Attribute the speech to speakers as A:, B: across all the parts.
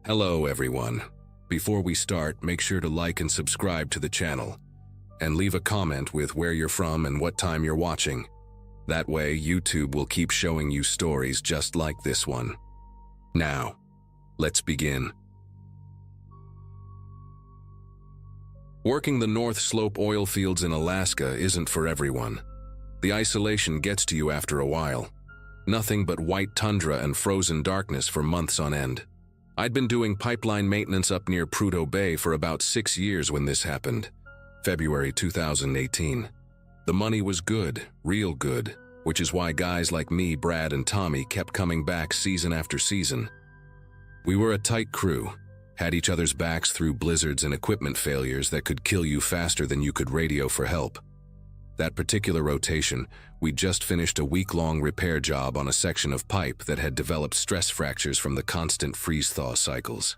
A: Hello everyone. Before we start, make sure to like and subscribe to the channel, and leave a comment with where you're from and what time you're watching. That way, YouTube will keep showing you stories just like this one. Now, let's begin. Working the North Slope oil fields in Alaska isn't for everyone. The isolation gets to you after a while. Nothing but white tundra and frozen darkness for months on end. I'd been doing pipeline maintenance up near Prudhoe Bay for about 6 years when this happened, February 2018. The money was good, real good, which is why guys like me, Brad, and Tommy kept coming back season after season. We were a tight crew, had each other's backs through blizzards and equipment failures that could kill you faster than you could radio for help. That particular rotation, we'd just finished a week-long repair job on a section of pipe that had developed stress fractures from the constant freeze-thaw cycles.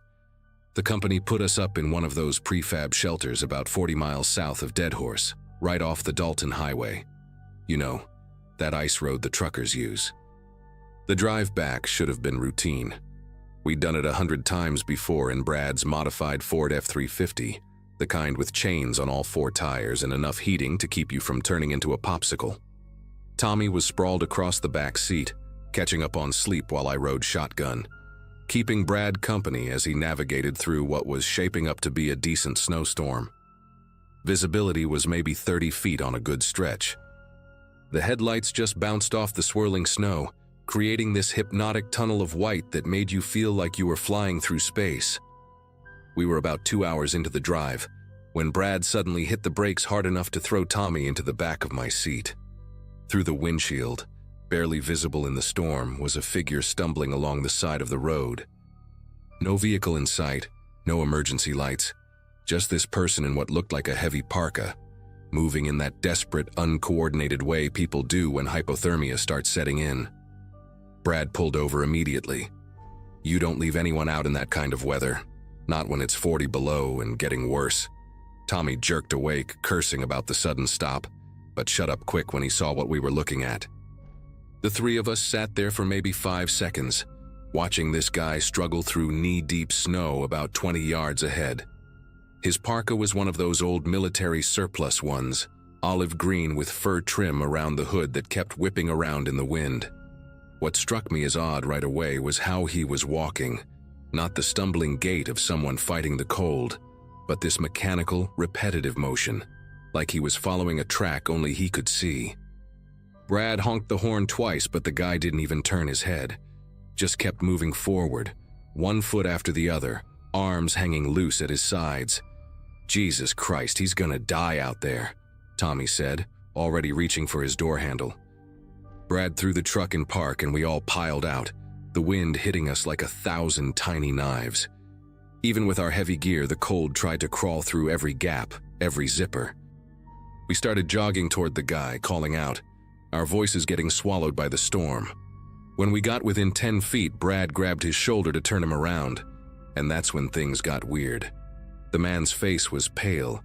A: The company put us up in one of those prefab shelters about 40 miles south of Deadhorse, right off the Dalton Highway. You know, that ice road the truckers use. The drive back should have been routine. We'd done it 100 times before in Brad's modified Ford F-350, the kind with chains on all 4 tires and enough heating to keep you from turning into a popsicle. Tommy was sprawled across the back seat, catching up on sleep while I rode shotgun, keeping Brad company as he navigated through what was shaping up to be a decent snowstorm. Visibility was maybe 30 feet on a good stretch. The headlights just bounced off the swirling snow, creating this hypnotic tunnel of white that made you feel like you were flying through space. We were about 2 hours into the drive when Brad suddenly hit the brakes hard enough to throw Tommy into the back of my seat. Through the windshield, barely visible in the storm, was a figure stumbling along the side of the road. No vehicle in sight, no emergency lights, just this person in what looked like a heavy parka, moving in that desperate, uncoordinated way people do when hypothermia starts setting in. Brad pulled over immediately. You don't leave anyone out in that kind of weather. Not when it's 40 below and getting worse. Tommy jerked awake, cursing about the sudden stop, but shut up quick when he saw what we were looking at. The 3 of us sat there for maybe 5 seconds, watching this guy struggle through knee-deep snow about 20 yards ahead. His parka was one of those old military surplus ones, olive green with fur trim around the hood that kept whipping around in the wind. What struck me as odd right away was how he was walking. Not the stumbling gait of someone fighting the cold, but this mechanical, repetitive motion, like he was following a track only he could see. Brad honked the horn twice, but the guy didn't even turn his head. Just kept moving forward, 1 foot after the other, arms hanging loose at his sides. Jesus Christ, he's gonna die out there, Tommy said, already reaching for his door handle. Brad threw the truck in park and we all piled out, the wind hitting us like 1,000 tiny knives. Even with our heavy gear, the cold tried to crawl through every gap, every zipper. We started jogging toward the guy, calling out, our voices getting swallowed by the storm. When we got within 10 feet, Brad grabbed his shoulder to turn him around, and that's when things got weird. The man's face was pale.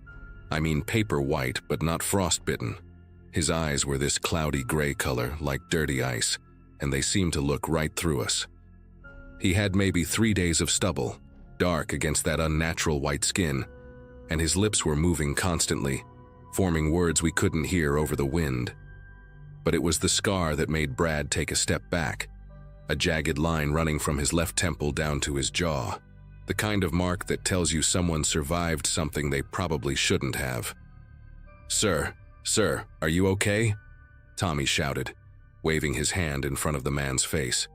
A: I mean paper white, but not frostbitten. His eyes were this cloudy gray color, like dirty ice, and they seemed to look right through us. He had maybe 3 days of stubble, dark against that unnatural white skin, and his lips were moving constantly, forming words we couldn't hear over the wind. But it was the scar that made Brad take a step back, a jagged line running from his left temple down to his jaw, the kind of mark that tells you someone survived something they probably shouldn't have. Sir, are you okay?" Tommy shouted, waving his hand in front of the man's face.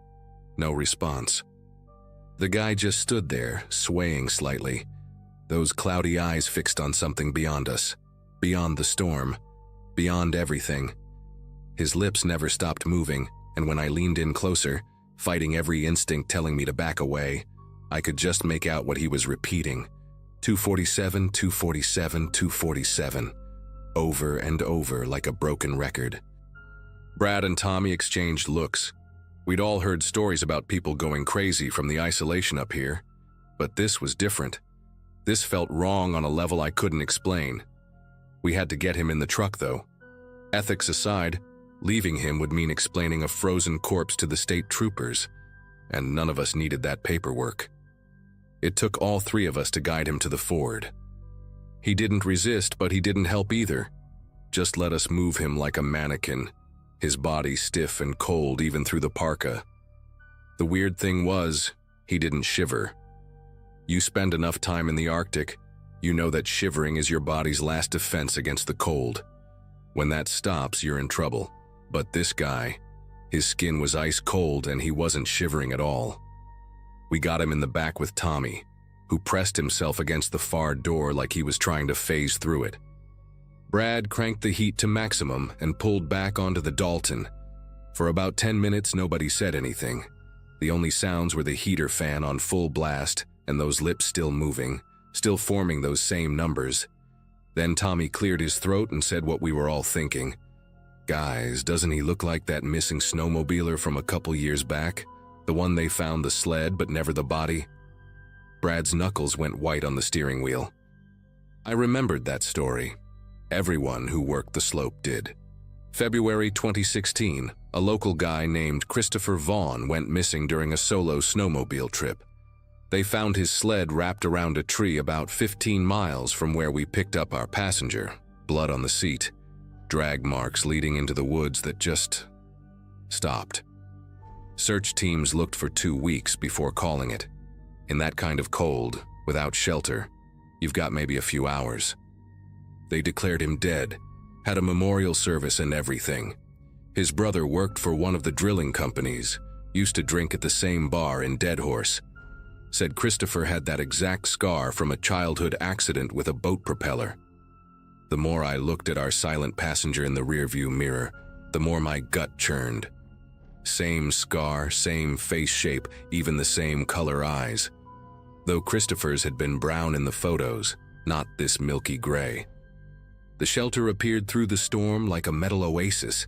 A: No response. The guy just stood there, swaying slightly, those cloudy eyes fixed on something beyond us, beyond the storm, beyond everything. His lips never stopped moving, and when I leaned in closer, fighting every instinct telling me to back away, I could just make out what he was repeating. 247, 247, 247, over and over like a broken record. Brad and Tommy exchanged looks. We'd all heard stories about people going crazy from the isolation up here, but this was different. This felt wrong on a level I couldn't explain. We had to get him in the truck, though. Ethics aside, leaving him would mean explaining a frozen corpse to the state troopers, and none of us needed that paperwork. It took all three of us to guide him to the ford. He didn't resist, but he didn't help either. Just let us move him like a mannequin, his body stiff and cold even through the parka. The weird thing was, he didn't shiver. You spend enough time in the Arctic, you know that shivering is your body's last defense against the cold. When that stops, you're in trouble. But this guy, his skin was ice cold and he wasn't shivering at all. We got him in the back with Tommy, who pressed himself against the far door like he was trying to phase through it. Brad cranked the heat to maximum and pulled back onto the Dalton. For about 10 minutes, nobody said anything. The only sounds were the heater fan on full blast and those lips still moving, still forming those same numbers. Then Tommy cleared his throat and said what we were all thinking. "Guys, doesn't he look like that missing snowmobiler from a couple years back? The one they found the sled but never the body?" Brad's knuckles went white on the steering wheel. I remembered that story. Everyone who worked the slope did. February 2016, a local guy named Christopher Vaughn went missing during a solo snowmobile trip. They found his sled wrapped around a tree about 15 miles from where we picked up our passenger, blood on the seat, drag marks leading into the woods that just stopped. Search teams looked for 2 weeks before calling it. In that kind of cold, without shelter, you've got maybe a few hours. They declared him dead, had a memorial service and everything. His brother worked for one of the drilling companies, used to drink at the same bar in Deadhorse. Said Christopher had that exact scar from a childhood accident with a boat propeller. The more I looked at our silent passenger in the rearview mirror, the more my gut churned. Same scar, same face shape, even the same color eyes. Though Christopher's had been brown in the photos, not this milky gray. The shelter appeared through the storm like a metal oasis,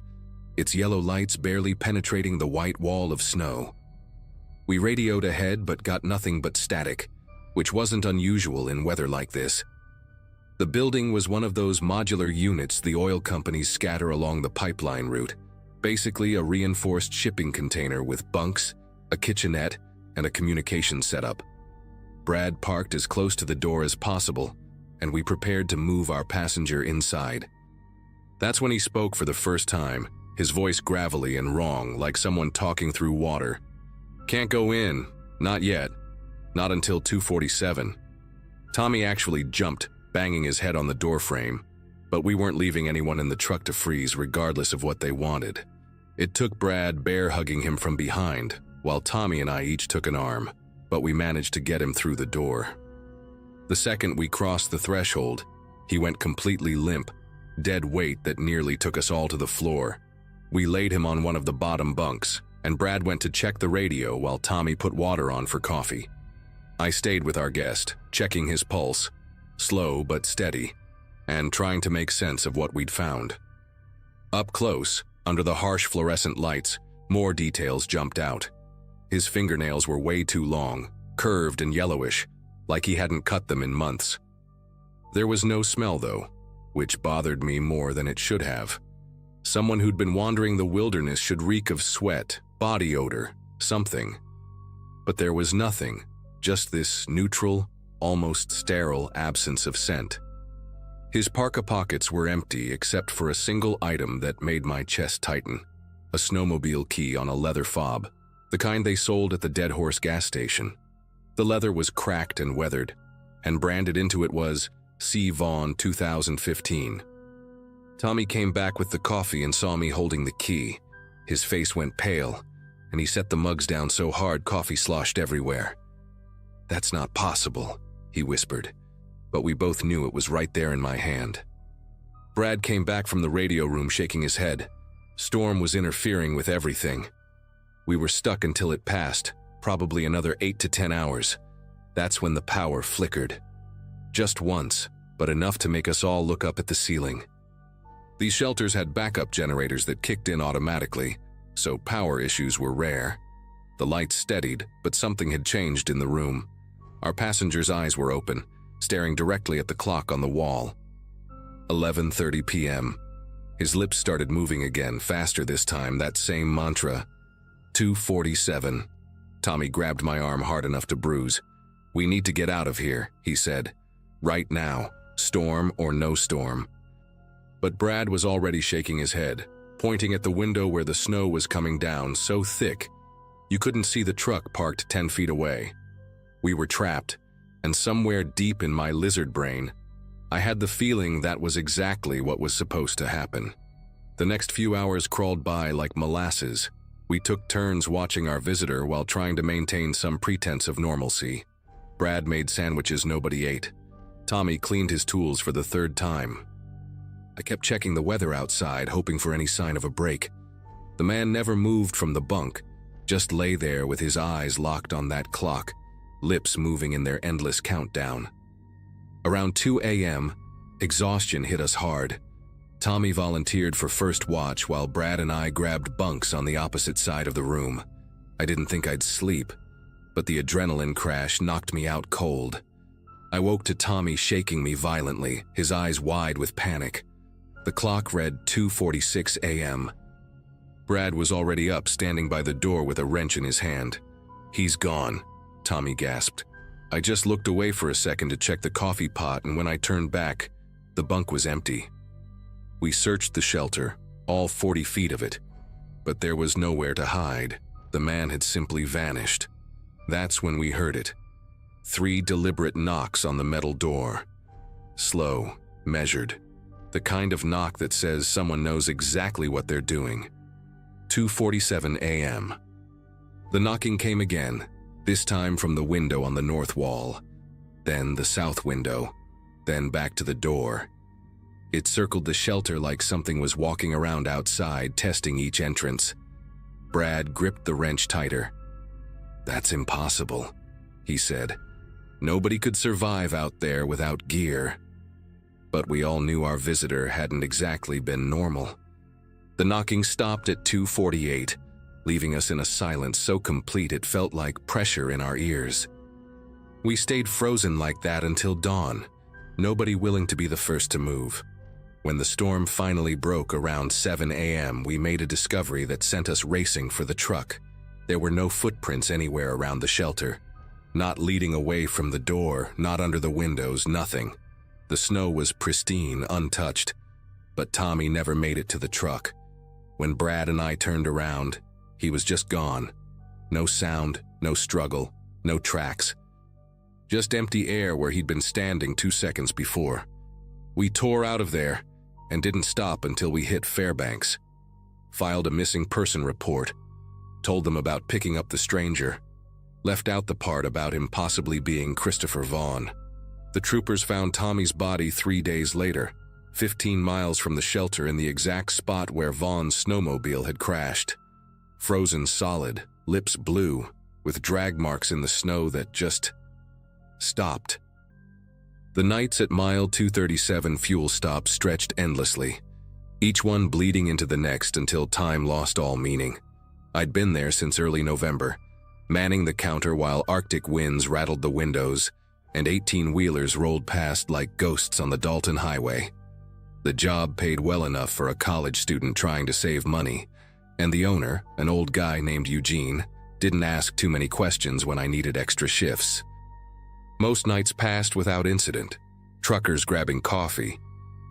A: its yellow lights barely penetrating the white wall of snow. We radioed ahead but got nothing but static, which wasn't unusual in weather like this. The building was one of those modular units the oil companies scatter along the pipeline route, basically a reinforced shipping container with bunks, a kitchenette, and a communication setup. Brad parked as close to the door as possible, and we prepared to move our passenger inside. That's when he spoke for the first time, his voice gravelly and wrong, like someone talking through water. "Can't go in. Not yet. Not until 2:47. Tommy actually jumped, banging his head on the doorframe, but we weren't leaving anyone in the truck to freeze regardless of what they wanted. It took Brad bear-hugging him from behind, while Tommy and I each took an arm, but we managed to get him through the door. The second we crossed the threshold, he went completely limp, dead weight that nearly took us all to the floor. We laid him on one of the bottom bunks, and Brad went to check the radio while Tommy put water on for coffee. I stayed with our guest, checking his pulse, slow but steady, and trying to make sense of what we'd found. Up close, under the harsh fluorescent lights, more details jumped out. His fingernails were way too long, curved and yellowish, like he hadn't cut them in months. There was no smell though, which bothered me more than it should have. Someone who'd been wandering the wilderness should reek of sweat, body odor, something. But there was nothing, just this neutral, almost sterile absence of scent. His parka pockets were empty except for a single item that made my chest tighten. A snowmobile key on a leather fob, the kind they sold at the Deadhorse gas station. The leather was cracked and weathered, and branded into it was C. Vaughn 2015. Tommy came back with the coffee and saw me holding the key. His face went pale, and he set the mugs down so hard coffee sloshed everywhere. "That's not possible," he whispered, but we both knew it was right there in my hand. Brad came back from the radio room shaking his head. Storm was interfering with everything. We were stuck until it passed, probably another 8 to 10 hours. That's when the power flickered. Just once, but enough to make us all look up at the ceiling. These shelters had backup generators that kicked in automatically, so power issues were rare. The lights steadied, but something had changed in the room. Our passenger's eyes were open, staring directly at the clock on the wall. 11:30 p.m. His lips started moving again, faster this time, that same mantra. 2:47. Tommy grabbed my arm hard enough to bruise. "We need to get out of here," he said. "Right now, storm or no storm." But Brad was already shaking his head, pointing at the window where the snow was coming down so thick you couldn't see the truck parked 10 feet away. We were trapped, and somewhere deep in my lizard brain, I had the feeling that was exactly what was supposed to happen. The next few hours crawled by like molasses. We took turns watching our visitor while trying to maintain some pretense of normalcy. Brad made sandwiches nobody ate. Tommy cleaned his tools for the third time. I kept checking the weather outside, hoping for any sign of a break. The man never moved from the bunk, just lay there with his eyes locked on that clock, lips moving in their endless countdown. Around 2 a.m., exhaustion hit us hard. Tommy volunteered for first watch while Brad and I grabbed bunks on the opposite side of the room. I didn't think I'd sleep, but the adrenaline crash knocked me out cold. I woke to Tommy shaking me violently, his eyes wide with panic. The clock read 2:46 a.m. Brad was already up, standing by the door with a wrench in his hand. "He's gone," Tommy gasped. I just looked away for a second to check the coffee pot, and when I turned back, the bunk was empty. We searched the shelter, all 40 feet of it, but there was nowhere to hide. The man had simply vanished. That's when we heard it. 3 deliberate knocks on the metal door. Slow, measured. The kind of knock that says someone knows exactly what they're doing. 2:47 a.m. The knocking came again, this time from the window on the north wall, then the south window, then back to the door. It circled the shelter like something was walking around outside, testing each entrance. Brad gripped the wrench tighter. "That's impossible," he said. "Nobody could survive out there without gear." But we all knew our visitor hadn't exactly been normal. The knocking stopped at 2:48, leaving us in a silence so complete it felt like pressure in our ears. We stayed frozen like that until dawn, nobody willing to be the first to move. When the storm finally broke around 7 a.m., we made a discovery that sent us racing for the truck. There were no footprints anywhere around the shelter. Not leading away from the door, not under the windows, nothing. The snow was pristine, untouched, but Tommy never made it to the truck. When Brad and I turned around, he was just gone. No sound, no struggle, no tracks. Just empty air where he'd been standing 2 seconds before. We tore out of there and didn't stop until we hit Fairbanks. Filed a missing person report. Told them about picking up the stranger. Left out the part about him possibly being Christopher Vaughn. The troopers found Tommy's body 3 days later, 15 miles from the shelter in the exact spot where Vaughn's snowmobile had crashed. Frozen solid, lips blue, with drag marks in the snow that just stopped. The nights at mile 237 fuel stops stretched endlessly, each one bleeding into the next until time lost all meaning. I'd been there since early November, manning the counter while Arctic winds rattled the windows and 18-wheelers rolled past like ghosts on the Dalton Highway. The job paid well enough for a college student trying to save money, and the owner, an old guy named Eugene, didn't ask too many questions when I needed extra shifts. Most nights passed without incident. Truckers grabbing coffee,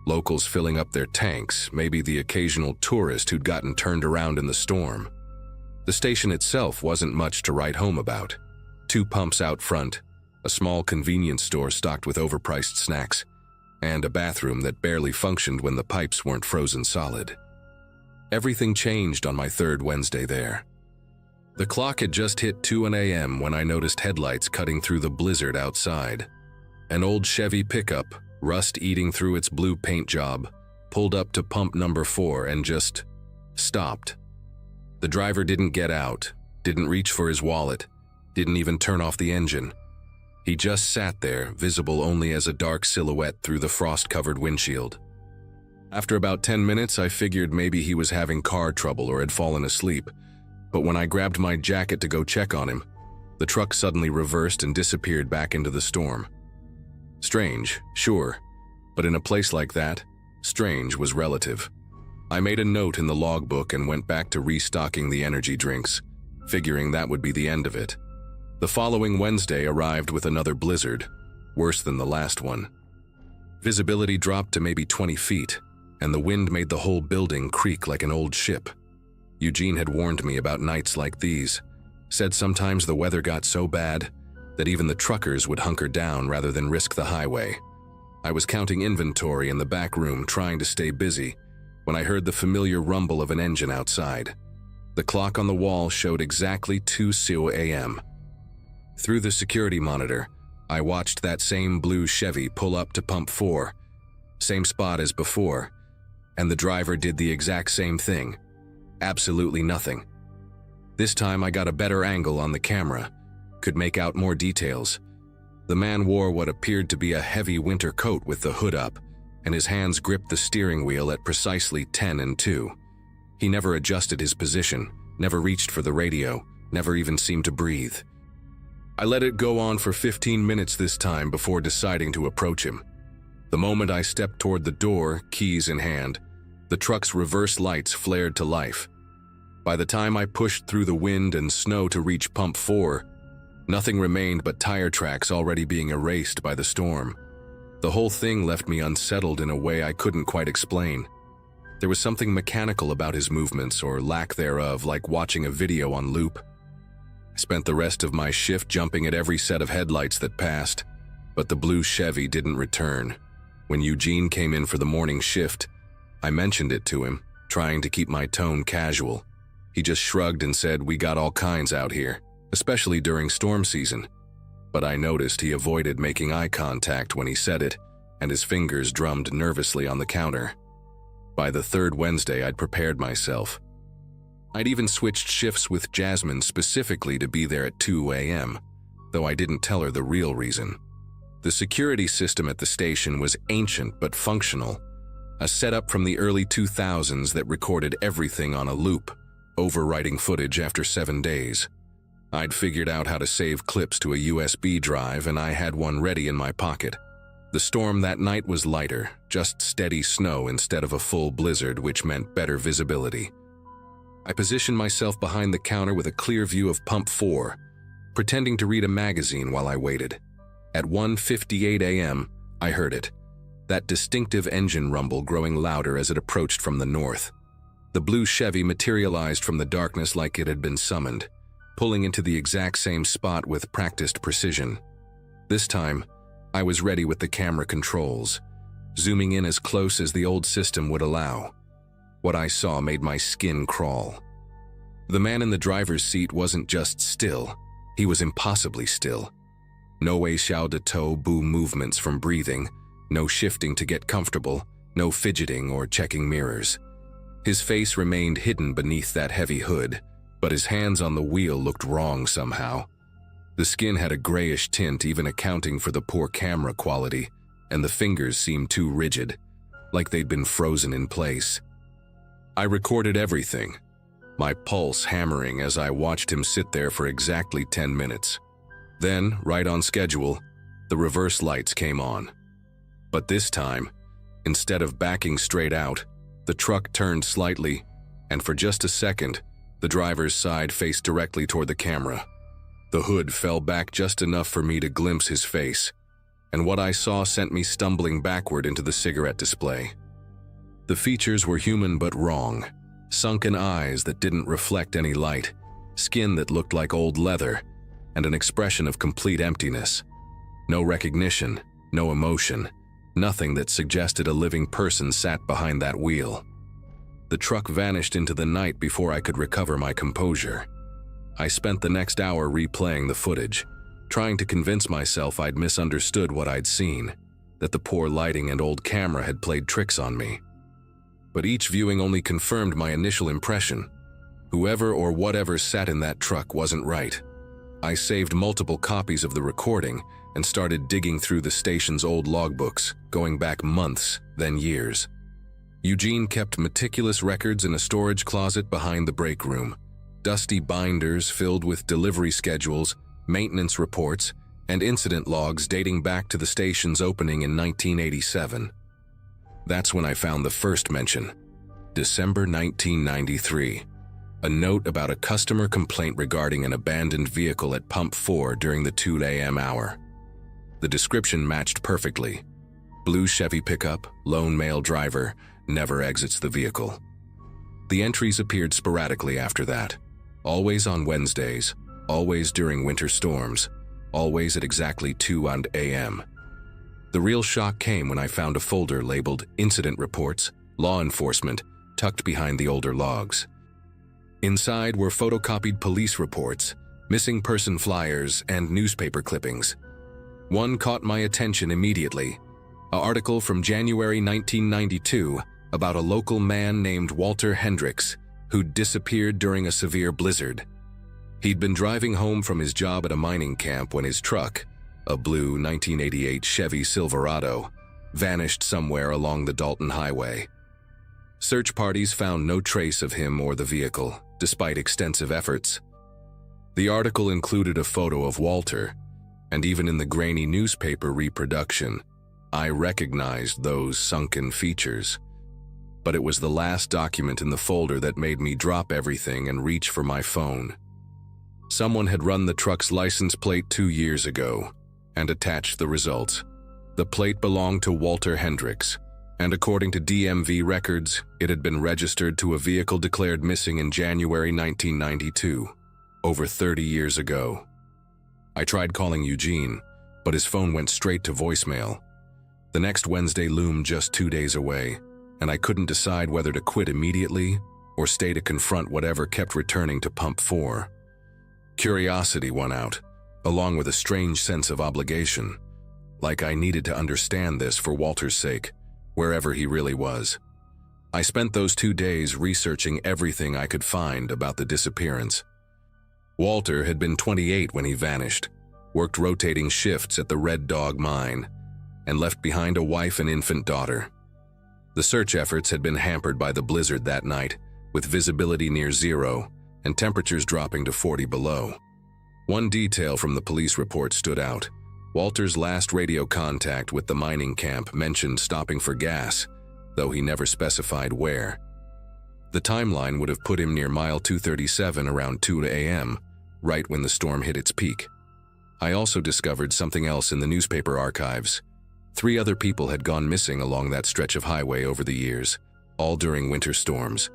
A: locals filling up their tanks, maybe the occasional tourist who'd gotten turned around in the storm. The station itself wasn't much to write home about. 2 pumps out front, a small convenience store stocked with overpriced snacks, and a bathroom that barely functioned when the pipes weren't frozen solid. Everything changed on my 3rd Wednesday there. The clock had just hit 2 a.m. when I noticed headlights cutting through the blizzard outside. An old Chevy pickup, rust eating through its blue paint job, pulled up to pump number 4 and just stopped. The driver didn't get out, didn't reach for his wallet, didn't even turn off the engine. He just sat there, visible only as a dark silhouette through the frost-covered windshield. After about 10 minutes, I figured maybe he was having car trouble or had fallen asleep, but when I grabbed my jacket to go check on him, the truck suddenly reversed and disappeared back into the storm. Strange, sure, but in a place like that, strange was relative. I made a note in the logbook and went back to restocking the energy drinks, figuring that would be the end of it. The following Wednesday arrived with another blizzard, worse than the last one. Visibility dropped to maybe 20 feet, and the wind made the whole building creak like an old ship. Eugene had warned me about nights like these, said sometimes the weather got so bad that even the truckers would hunker down rather than risk the highway. I was counting inventory in the back room trying to stay busy when I heard the familiar rumble of an engine outside. The clock on the wall showed exactly 2:00 a.m. Through the security monitor, I watched that same blue Chevy pull up to pump 4, same spot as before, and the driver did the exact same thing. Absolutely nothing. This time I got a better angle on the camera, could make out more details. The man wore what appeared to be a heavy winter coat with the hood up, and his hands gripped the steering wheel at precisely 10 and 2. He never adjusted his position, never reached for the radio, never even seemed to breathe. I let it go on for 15 minutes this time before deciding to approach him. The moment I stepped toward the door, keys in hand, the truck's reverse lights flared to life. By the time I pushed through the wind and snow to reach pump 4, nothing remained but tire tracks already being erased by the storm. The whole thing left me unsettled in a way I couldn't quite explain. There was something mechanical about his movements, or lack thereof, like watching a video on loop. I spent the rest of my shift jumping at every set of headlights that passed, but the blue Chevy didn't return. When Eugene came in for the morning shift, I mentioned it to him, trying to keep my tone casual. He just shrugged and said, "We got all kinds out here, especially during storm season." But I noticed he avoided making eye contact when he said it, and his fingers drummed nervously on the counter. By the third Wednesday, I'd prepared myself. I'd even switched shifts with Jasmine specifically to be there at 2 a.m., though I didn't tell her the real reason. The security system at the station was ancient but functional, a setup from the early 2000s that recorded everything on a loop, overwriting footage after 7 days. I'd figured out how to save clips to a USB drive, and I had one ready in my pocket. The storm that night was lighter, just steady snow instead of a full blizzard, which meant better visibility. I positioned myself behind the counter with a clear view of pump 4, pretending to read a magazine while I waited. At 1:58 a.m., I heard it, that distinctive engine rumble growing louder as it approached from the north. The blue Chevy materialized from the darkness like it had been summoned, pulling into the exact same spot with practiced precision. This time, I was ready with the camera controls, zooming in as close as the old system would allow. What I saw made my skin crawl. The man in the driver's seat wasn't just still, he was impossibly still. No Wei-Xiao de toe boo movements from breathing, no shifting to get comfortable, no fidgeting or checking mirrors. His face remained hidden beneath that heavy hood, but his hands on the wheel looked wrong somehow. The skin had a grayish tint, even accounting for the poor camera quality, and the fingers seemed too rigid, like they'd been frozen in place. I recorded everything, my pulse hammering as I watched him sit there for exactly 10 minutes. Then, right on schedule, the reverse lights came on. But this time, instead of backing straight out, the truck turned slightly, and for just a second, the driver's side faced directly toward the camera. The hood fell back just enough for me to glimpse his face, and what I saw sent me stumbling backward into the cigarette display. The features were human but wrong. Sunken eyes that didn't reflect any light, skin that looked like old leather, and an expression of complete emptiness. No recognition, no emotion, nothing that suggested a living person sat behind that wheel. The truck vanished into the night before I could recover my composure. I spent the next hour replaying the footage, trying to convince myself I'd misunderstood what I'd seen, that the poor lighting and old camera had played tricks on me. But each viewing only confirmed my initial impression. Whoever or whatever sat in that truck wasn't right. I saved multiple copies of the recording and started digging through the station's old logbooks, going back months, then years. Eugene kept meticulous records in a storage closet behind the break room, dusty binders filled with delivery schedules, maintenance reports, and incident logs dating back to the station's opening in 1987. That's when I found the first mention, December 1993. A note about a customer complaint regarding an abandoned vehicle at Pump 4 during the 2 a.m. hour. The description matched perfectly. Blue Chevy pickup, lone male driver, never exits the vehicle. The entries appeared sporadically after that. Always on Wednesdays, always during winter storms, always at exactly 2 a.m. The real shock came when I found a folder labeled Incident Reports, Law Enforcement, tucked behind the older logs. Inside were photocopied police reports, missing person flyers, and newspaper clippings. One caught my attention immediately. An article from January 1992 about a local man named Walter Hendricks who'd disappeared during a severe blizzard. He'd been driving home from his job at a mining camp when his truck, a blue 1988 Chevy Silverado, vanished somewhere along the Dalton Highway. Search parties found no trace of him or the vehicle, despite extensive efforts. The article included a photo of Walter, and even in the grainy newspaper reproduction, I recognized those sunken features. But it was the last document in the folder that made me drop everything and reach for my phone. Someone had run the truck's license plate 2 years ago and attached the results. The plate belonged to Walter Hendricks, and according to DMV records, it had been registered to a vehicle declared missing in January 1992, over 30 years ago. I tried calling Eugene, but his phone went straight to voicemail. The next Wednesday loomed just 2 days away, and I couldn't decide whether to quit immediately or stay to confront whatever kept returning to Pump 4. Curiosity won out, along with a strange sense of obligation, like I needed to understand this for Walter's sake, wherever he really was. I spent those 2 days researching everything I could find about the disappearance. Walter had been 28 when he vanished, worked rotating shifts at the Red Dog mine, and left behind a wife and infant daughter. The search efforts had been hampered by the blizzard that night, with visibility near zero and temperatures dropping to 40 below. One detail from the police report stood out. Walter's last radio contact with the mining camp mentioned stopping for gas, though he never specified where. The timeline would have put him near mile 237 around 2 a.m., right when the storm hit its peak. I also discovered something else in the newspaper archives. 3 other people had gone missing along that stretch of highway over the years, all during winter storms,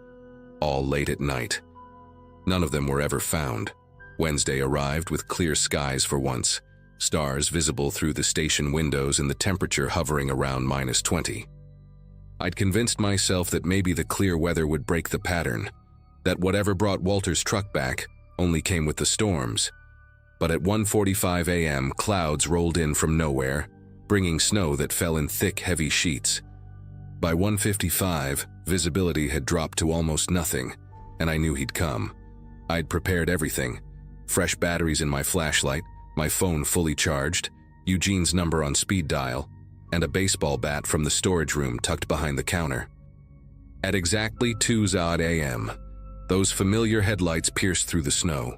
A: all late at night. None of them were ever found. Wednesday arrived with clear skies for once, stars visible through the station windows and the temperature hovering around -20. I'd convinced myself that maybe the clear weather would break the pattern, that whatever brought Walter's truck back only came with the storms. But at 1:45 a.m., clouds rolled in from nowhere, bringing snow that fell in thick, heavy sheets. By 1:55, visibility had dropped to almost nothing, and I knew he'd come. I'd prepared everything: fresh batteries in my flashlight, my phone fully charged, Eugene's number on speed dial, and a baseball bat from the storage room tucked behind the counter. At exactly 2 a.m., those familiar headlights pierced through the snow.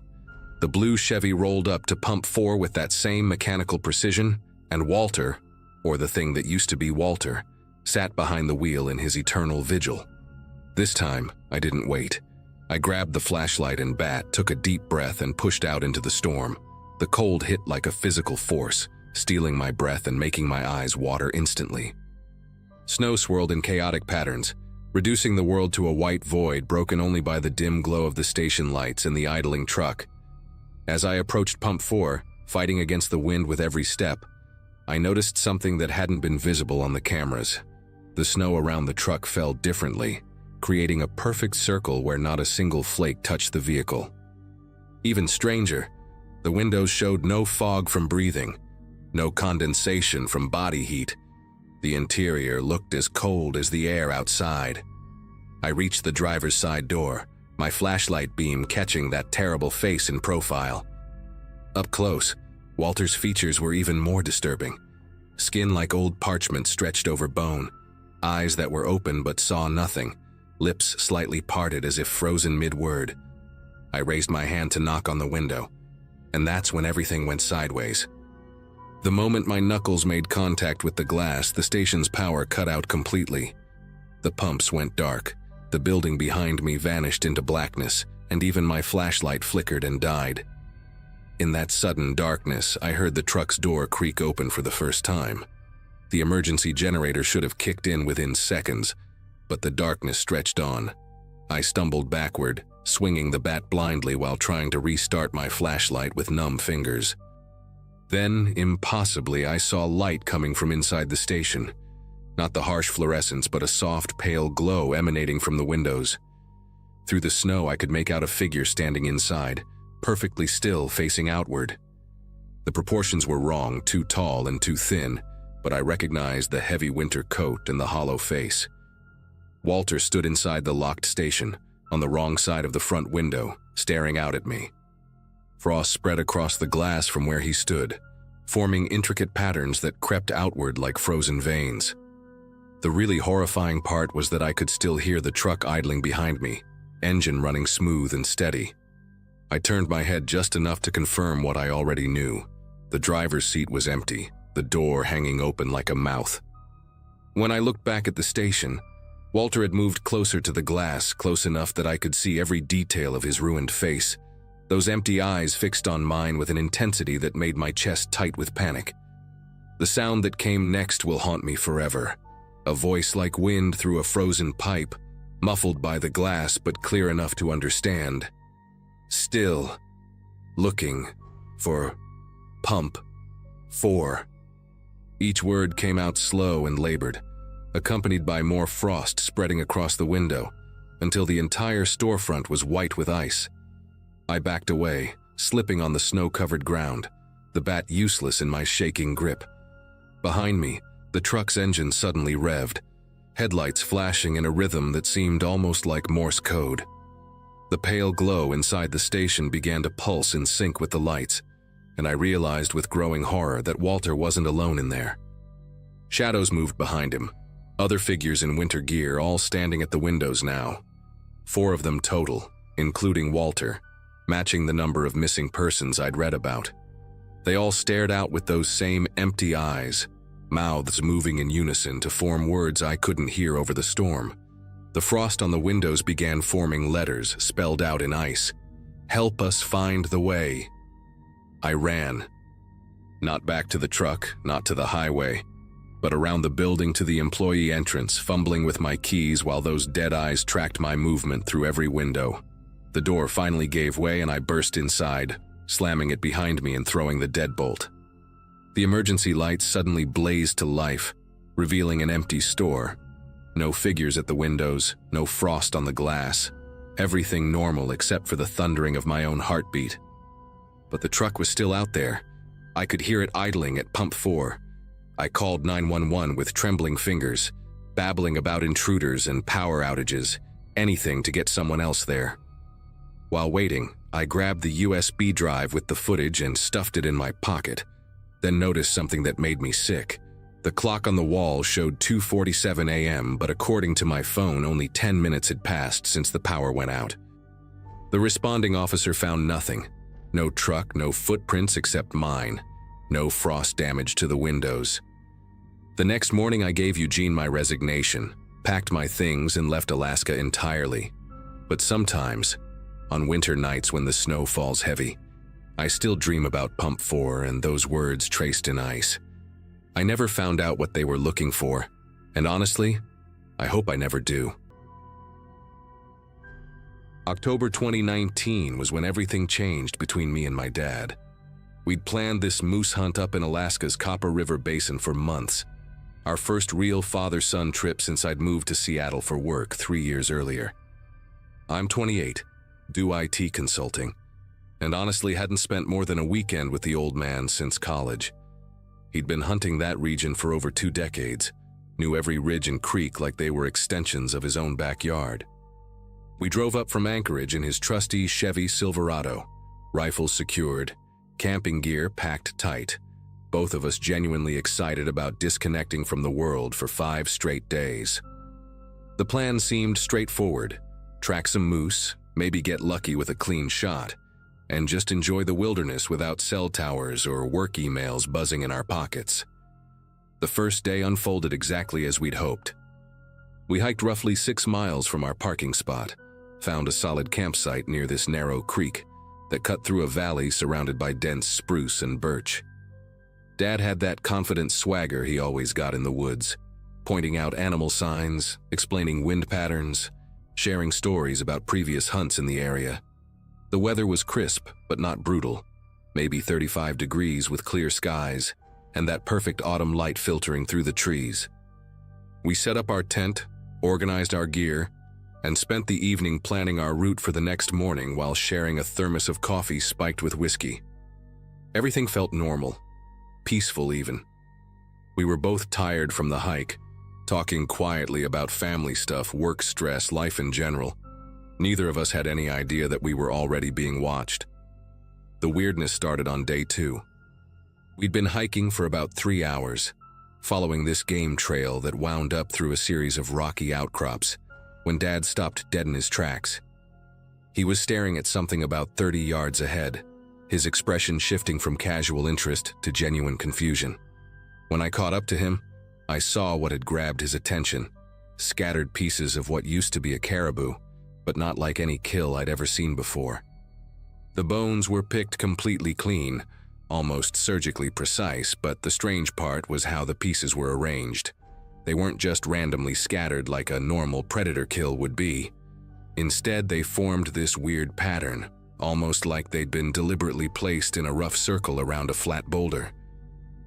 A: The blue Chevy rolled up to Pump 4 with that same mechanical precision, and Walter, or the thing that used to be Walter, sat behind the wheel in his eternal vigil. This time, I didn't wait. I grabbed the flashlight and bat, took a deep breath, and pushed out into the storm. The cold hit like a physical force, stealing my breath and making my eyes water instantly. Snow swirled in chaotic patterns, reducing the world to a white void broken only by the dim glow of the station lights and the idling truck. As I approached Pump 4, fighting against the wind with every step, I noticed something that hadn't been visible on the cameras. The snow around the truck fell differently, creating a perfect circle where not a single flake touched the vehicle. Even stranger, the windows showed no fog from breathing, no condensation from body heat. The interior looked as cold as the air outside. I reached the driver's side door, my flashlight beam catching that terrible face in profile. Up close, Walter's features were even more disturbing. Skin like old parchment stretched over bone, eyes that were open but saw nothing, lips slightly parted as if frozen mid-word. I raised my hand to knock on the window, and that's when everything went sideways. The moment my knuckles made contact with the glass, the station's power cut out completely. The pumps went dark. The building behind me vanished into blackness, and even my flashlight flickered and died. In that sudden darkness, I heard the truck's door creak open for the first time. The emergency generator should have kicked in within seconds, but the darkness stretched on. I stumbled backward, swinging the bat blindly while trying to restart my flashlight with numb fingers. Then, impossibly, I saw light coming from inside the station. Not the harsh fluorescence, but a soft, pale glow emanating from the windows. Through the snow, I could make out a figure standing inside, perfectly still, facing outward. The proportions were wrong, too tall and too thin, but I recognized the heavy winter coat and the hollow face. Walter stood inside the locked station, on the wrong side of the front window, staring out at me. Frost spread across the glass from where he stood, forming intricate patterns that crept outward like frozen veins. The really horrifying part was that I could still hear the truck idling behind me, engine running smooth and steady. I turned my head just enough to confirm what I already knew. The driver's seat was empty, the door hanging open like a mouth. When I looked back at the station, Walter had moved closer to the glass, close enough that I could see every detail of his ruined face, those empty eyes fixed on mine with an intensity that made my chest tight with panic. The sound that came next will haunt me forever. A voice like wind through a frozen pipe, muffled by the glass but clear enough to understand. Still, looking for pump 4. Each word came out slow and labored, accompanied by more frost spreading across the window, until the entire storefront was white with ice. I backed away, slipping on the snow-covered ground, the bat useless in my shaking grip. Behind me, the truck's engine suddenly revved, headlights flashing in a rhythm that seemed almost like Morse code. The pale glow inside the station began to pulse in sync with the lights, and I realized with growing horror that Walter wasn't alone in there. Shadows moved behind him, other figures in winter gear all standing at the windows now. 4 of them total, including Walter, matching the number of missing persons I'd read about. They all stared out with those same empty eyes, mouths moving in unison to form words I couldn't hear over the storm. The frost on the windows began forming letters spelled out in ice. "Help us find the way." I ran. Not back to the truck, not to the highway, but around the building to the employee entrance, fumbling with my keys while those dead eyes tracked my movement through every window. The door finally gave way and I burst inside, slamming it behind me and throwing the deadbolt. The emergency lights suddenly blazed to life, revealing an empty store. No figures at the windows, no frost on the glass. Everything normal except for the thundering of my own heartbeat. But the truck was still out there. I could hear it idling at pump 4. I called 911 with trembling fingers, babbling about intruders and power outages, anything to get someone else there. While waiting, I grabbed the USB drive with the footage and stuffed it in my pocket, then noticed something that made me sick. The clock on the wall showed 2:47 a.m., but according to my phone, only 10 minutes had passed since the power went out. The responding officer found nothing. No truck, no footprints except mine. No frost damage to the windows. The next morning I gave Eugene my resignation, packed my things and left Alaska entirely. But sometimes, on winter nights when the snow falls heavy, I still dream about Pump 4 and those words traced in ice. I never found out what they were looking for, and honestly, I hope I never do. October 2019 was when everything changed between me and my dad. We'd planned this moose hunt up in Alaska's Copper River Basin for months, our first real father-son trip since I'd moved to Seattle for work 3 years earlier. I'm 28, do IT consulting, and honestly hadn't spent more than a weekend with the old man since college. He'd been hunting that region for over 2 decades, knew every ridge and creek like they were extensions of his own backyard. We drove up from Anchorage in his trusty Chevy Silverado, rifles secured, camping gear packed tight, both of us genuinely excited about disconnecting from the world for 5 straight days. The plan seemed straightforward: track some moose, maybe get lucky with a clean shot, and just enjoy the wilderness without cell towers or work emails buzzing in our pockets. The first day unfolded exactly as we'd hoped. We hiked roughly 6 miles from our parking spot, found a solid campsite near this narrow creek that cut through a valley surrounded by dense spruce and birch. Dad had that confident swagger he always got in the woods, pointing out animal signs, explaining wind patterns, sharing stories about previous hunts in the area. The weather was crisp but not brutal, maybe 35 degrees with clear skies and that perfect autumn light filtering through the trees. We set up our tent, organized our gear, and spent the evening planning our route for the next morning while sharing a thermos of coffee spiked with whiskey. Everything felt normal, peaceful even. We were both tired from the hike, talking quietly about family stuff, work stress, life in general. Neither of us had any idea that we were already being watched. The weirdness started on day 2. We'd been hiking for about 3 hours, following this game trail that wound up through a series of rocky outcrops, when Dad stopped dead in his tracks. He was staring at something about 30 yards ahead, his expression shifting from casual interest to genuine confusion. When I caught up to him, I saw what had grabbed his attention, scattered pieces of what used to be a caribou, but not like any kill I'd ever seen before. The bones were picked completely clean, almost surgically precise, but the strange part was how the pieces were arranged. They weren't just randomly scattered like a normal predator kill would be. Instead, they formed this weird pattern, almost like they'd been deliberately placed in a rough circle around a flat boulder.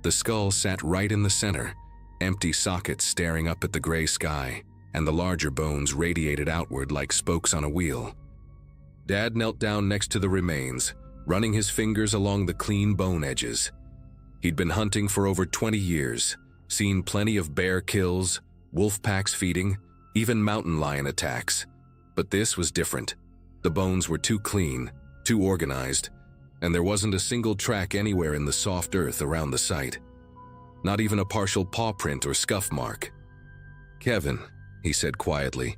A: The skull sat right in the center, empty sockets staring up at the gray sky, and the larger bones radiated outward like spokes on a wheel. Dad knelt down next to the remains, running his fingers along the clean bone edges. He'd been hunting for over 20 years, seen plenty of bear kills, wolf packs feeding, even mountain lion attacks. But this was different. The bones were too clean, too organized, and there wasn't a single track anywhere in the soft earth around the site. Not even a partial paw print or scuff mark. "Kevin," he said quietly,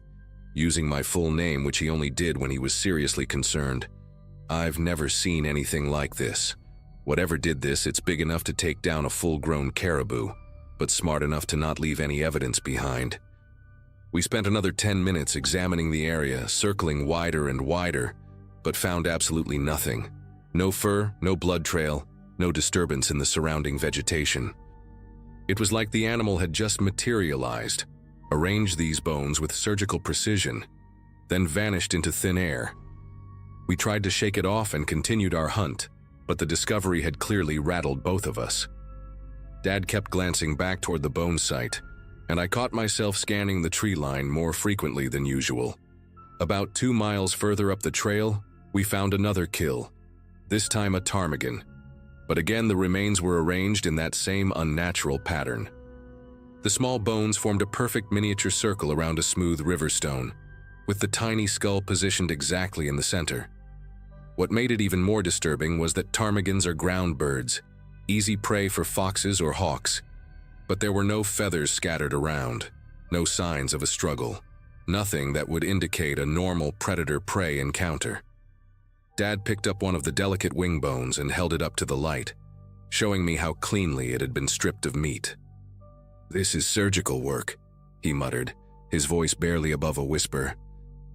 A: using my full name, which he only did when he was seriously concerned. "I've never seen anything like this. Whatever did this, it's big enough to take down a full-grown caribou, but smart enough to not leave any evidence behind." We spent another 10 minutes examining the area, circling wider and wider, but found absolutely nothing. No fur, no blood trail, no disturbance in the surrounding vegetation. It was like the animal had just materialized, arranged these bones with surgical precision, then vanished into thin air. We tried to shake it off and continued our hunt, but the discovery had clearly rattled both of us. Dad kept glancing back toward the bone site, and I caught myself scanning the tree line more frequently than usual. About 2 miles further up the trail, we found another kill, this time a ptarmigan, but again the remains were arranged in that same unnatural pattern. The small bones formed a perfect miniature circle around a smooth river stone, with the tiny skull positioned exactly in the center. What made it even more disturbing was that ptarmigans are ground birds, easy prey for foxes or hawks, but there were no feathers scattered around, no signs of a struggle, nothing that would indicate a normal predator-prey encounter. Dad picked up one of the delicate wing bones and held it up to the light, showing me how cleanly it had been stripped of meat. "This is surgical work," he muttered, his voice barely above a whisper.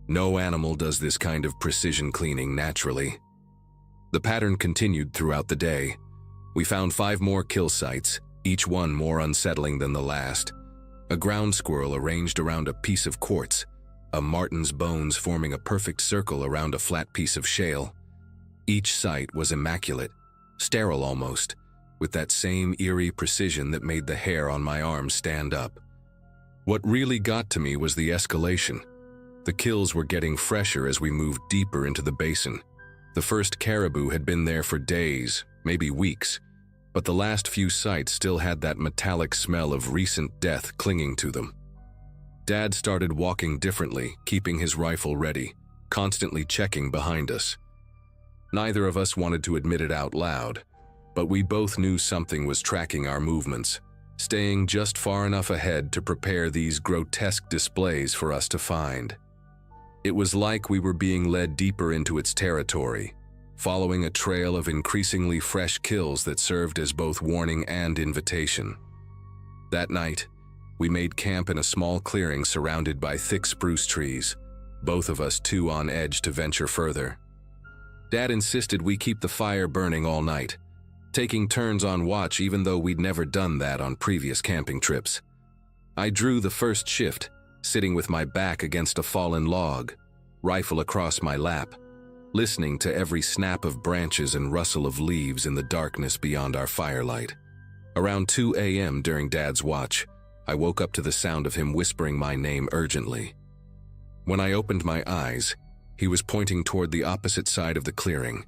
A: "No animal does this kind of precision cleaning naturally." The pattern continued throughout the day. We found 5 more kill sites, each one more unsettling than the last. A ground squirrel arranged around a piece of quartz, a marten's bones forming a perfect circle around a flat piece of shale. Each site was immaculate, sterile almost, with that same eerie precision that made the hair on my arm stand up. What really got to me was the escalation. The kills were getting fresher as we moved deeper into the basin. The first caribou had been there for days, maybe weeks, but the last few sites still had that metallic smell of recent death clinging to them. Dad started walking differently, keeping his rifle ready, constantly checking behind us. Neither of us wanted to admit it out loud, but we both knew something was tracking our movements, staying just far enough ahead to prepare these grotesque displays for us to find. It was like we were being led deeper into its territory, following a trail of increasingly fresh kills that served as both warning and invitation. That night, we made camp in a small clearing surrounded by thick spruce trees, both of us too on edge to venture further. Dad insisted we keep the fire burning all night, taking turns on watch even though we'd never done that on previous camping trips. I drew the first shift, sitting with my back against a fallen log, rifle across my lap, listening to every snap of branches and rustle of leaves in the darkness beyond our firelight. Around 2 a.m. during Dad's watch, I woke up to the sound of him whispering my name urgently. When I opened my eyes, he was pointing toward the opposite side of the clearing,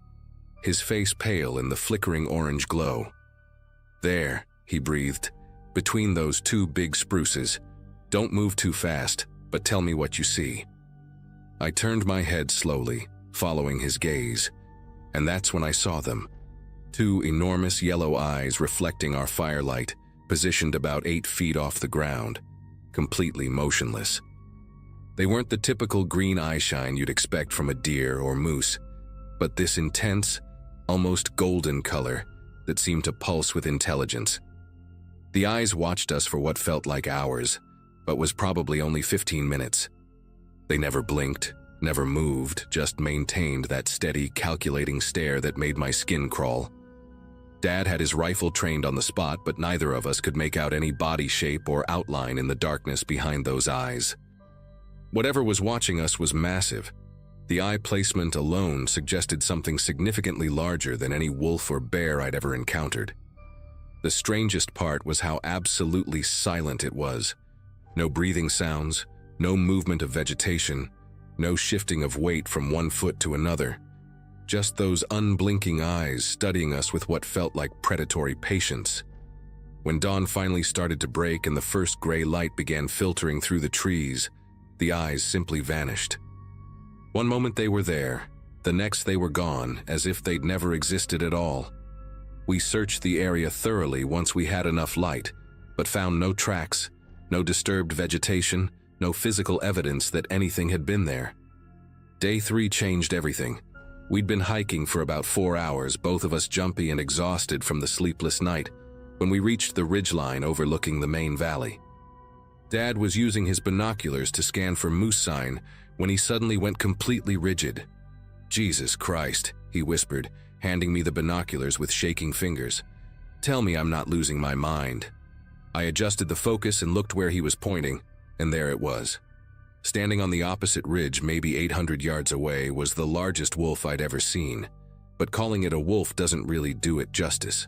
A: his face pale in the flickering orange glow. "There," he breathed, "between those two big spruces. Don't move too fast, but tell me what you see." I turned my head slowly, following his gaze, and that's when I saw them. Two enormous yellow eyes reflecting our firelight, positioned about 8 feet off the ground, completely motionless. They weren't the typical green eyeshine you'd expect from a deer or moose, but this intense, almost golden color that seemed to pulse with intelligence. The eyes watched us for what felt like hours, but was probably only 15 minutes. They never blinked, never moved, just maintained that steady, calculating stare that made my skin crawl. Dad had his rifle trained on the spot, but neither of us could make out any body shape or outline in the darkness behind those eyes. Whatever was watching us was massive. The eye placement alone suggested something significantly larger than any wolf or bear I'd ever encountered. The strangest part was how absolutely silent it was. No breathing sounds, no movement of vegetation, no shifting of weight from one foot to another. Just those unblinking eyes studying us with what felt like predatory patience. When dawn finally started to break and the first gray light began filtering through the trees, the eyes simply vanished. One moment they were there, the next they were gone, as if they'd never existed at all. We searched the area thoroughly once we had enough light, but found no tracks, no disturbed vegetation, no physical evidence that anything had been there. Day 3 changed everything. We'd been hiking for about 4 hours, both of us jumpy and exhausted from the sleepless night, when we reached the ridgeline overlooking the main valley. Dad was using his binoculars to scan for moose sign when he suddenly went completely rigid. "Jesus Christ," he whispered, handing me the binoculars with shaking fingers. "Tell me I'm not losing my mind." I adjusted the focus and looked where he was pointing, and there it was. Standing on the opposite ridge, maybe 800 yards away, was the largest wolf I'd ever seen, but calling it a wolf doesn't really do it justice.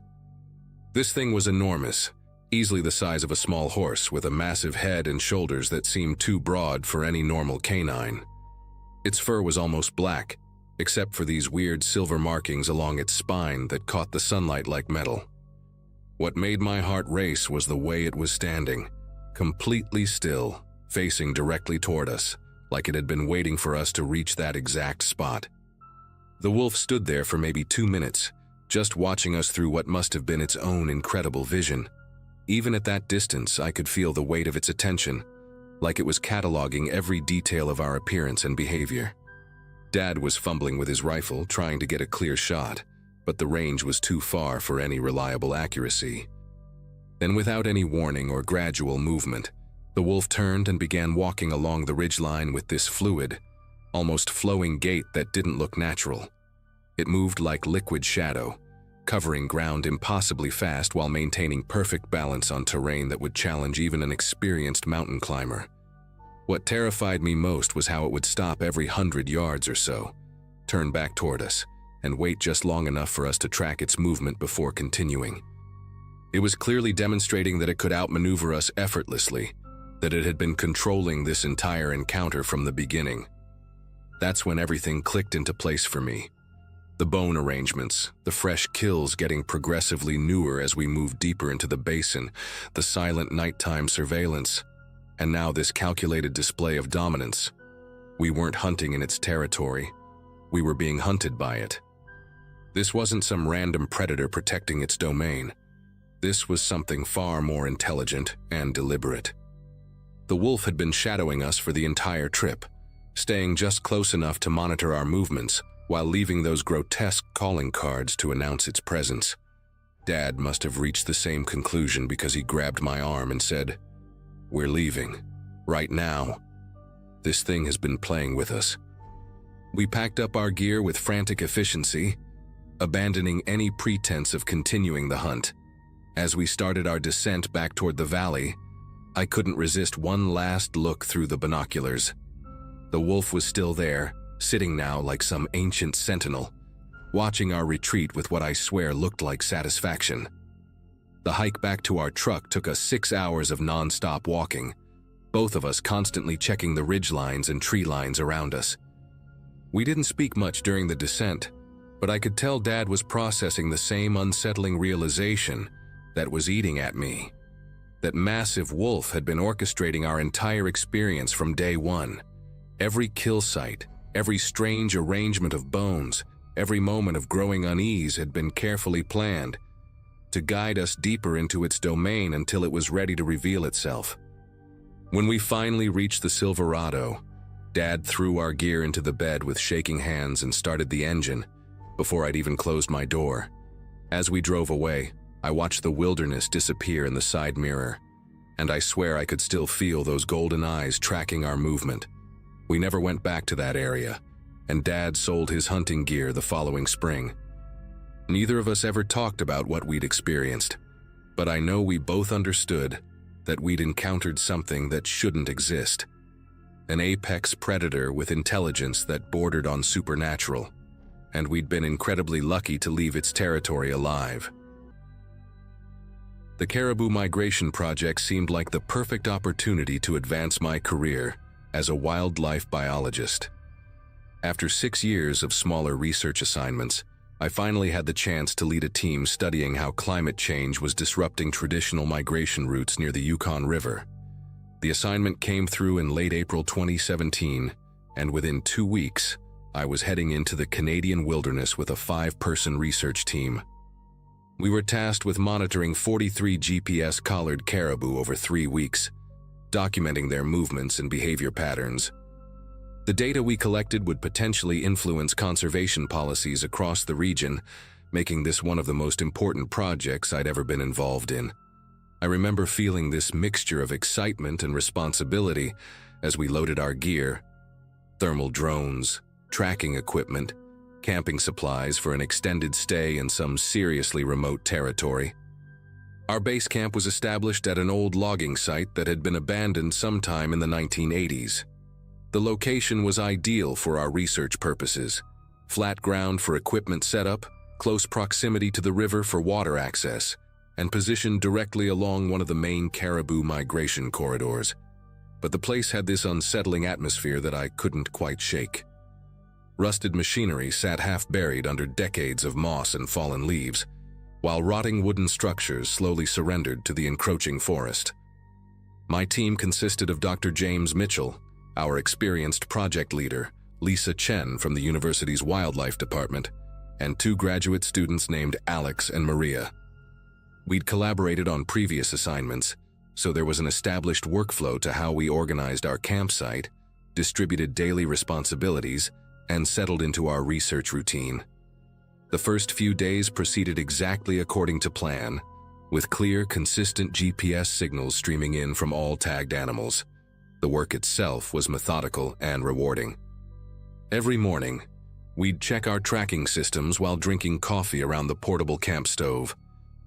A: This thing was enormous, easily the size of a small horse, with a massive head and shoulders that seemed too broad for any normal canine. Its fur was almost black, except for these weird silver markings along its spine that caught the sunlight like metal. What made my heart race was the way it was standing, completely still, facing directly toward us, like it had been waiting for us to reach that exact spot. The wolf stood there for maybe 2 minutes, just watching us through what must have been its own incredible vision. Even at that distance, I could feel the weight of its attention, like it was cataloging every detail of our appearance and behavior. Dad was fumbling with his rifle, trying to get a clear shot, but the range was too far for any reliable accuracy. Then, without any warning or gradual movement, the wolf turned and began walking along the ridgeline with this fluid, almost flowing gait that didn't look natural. It moved like liquid shadow, covering ground impossibly fast while maintaining perfect balance on terrain that would challenge even an experienced mountain climber. What terrified me most was how it would stop every 100 yards or so, turn back toward us, and wait just long enough for us to track its movement before continuing. It was clearly demonstrating that it could outmaneuver us effortlessly, that it had been controlling this entire encounter from the beginning. That's when everything clicked into place for me. The bone arrangements, the fresh kills getting progressively newer as we moved deeper into the basin, the silent nighttime surveillance, and now this calculated display of dominance. We weren't hunting in its territory. We were being hunted by it. This wasn't some random predator protecting its domain. This was something far more intelligent and deliberate. The wolf had been shadowing us for the entire trip, staying just close enough to monitor our movements while leaving those grotesque calling cards to announce its presence. Dad must have reached the same conclusion because he grabbed my arm and said, "We're leaving. Right now." This thing has been playing with us. We packed up our gear with frantic efficiency, abandoning any pretense of continuing the hunt. As we started our descent back toward the valley, I couldn't resist one last look through the binoculars. The wolf was still there, sitting now like some ancient sentinel, watching our retreat with what I swear looked like satisfaction. The hike back to our truck took us 6 hours of non-stop walking, both of us constantly checking the ridge lines and tree lines around us. We didn't speak much during the descent, but I could tell Dad was processing the same unsettling realization that was eating at me. That massive wolf had been orchestrating our entire experience from day one. Every kill site, every strange arrangement of bones, every moment of growing unease had been carefully planned to guide us deeper into its domain until it was ready to reveal itself. When we finally reached the Silverado, Dad threw our gear into the bed with shaking hands and started the engine before I'd even closed my door. As we drove away, I watched the wilderness disappear in the side mirror, and I swear I could still feel those golden eyes tracking our movement. We never went back to that area, and Dad sold his hunting gear the following spring. Neither of us ever talked about what we'd experienced, but I know we both understood that we'd encountered something that shouldn't exist. An apex predator with intelligence that bordered on supernatural, and we'd been incredibly lucky to leave its territory alive. The Caribou Migration Project seemed like the perfect opportunity to advance my career as a wildlife biologist. After 6 years of smaller research assignments, I finally had the chance to lead a team studying how climate change was disrupting traditional migration routes near the Yukon River. The assignment came through in late April 2017, and within 2 weeks, I was heading into the Canadian wilderness with a 5-person research team. We were tasked with monitoring 43 GPS-collared caribou over 3 weeks, documenting their movements and behavior patterns. The data we collected would potentially influence conservation policies across the region, making this one of the most important projects I'd ever been involved in. I remember feeling this mixture of excitement and responsibility as we loaded our gear: thermal drones, tracking equipment, camping supplies for an extended stay in some seriously remote territory. Our base camp was established at an old logging site that had been abandoned sometime in the 1980s. The location was ideal for our research purposes: flat ground for equipment setup, close proximity to the river for water access, and positioned directly along one of the main caribou migration corridors. But the place had this unsettling atmosphere that I couldn't quite shake. Rusted machinery sat half-buried under decades of moss and fallen leaves, while rotting wooden structures slowly surrendered to the encroaching forest. My team consisted of Dr. James Mitchell, our experienced project leader, Lisa Chen from the university's wildlife department, and 2 graduate students named Alex and Maria. We'd collaborated on previous assignments, so there was an established workflow to how we organized our campsite, distributed daily responsibilities, and settled into our research routine. The first few days proceeded exactly according to plan, with clear, consistent GPS signals streaming in from all tagged animals. The work itself was methodical and rewarding. Every morning, we'd check our tracking systems while drinking coffee around the portable camp stove,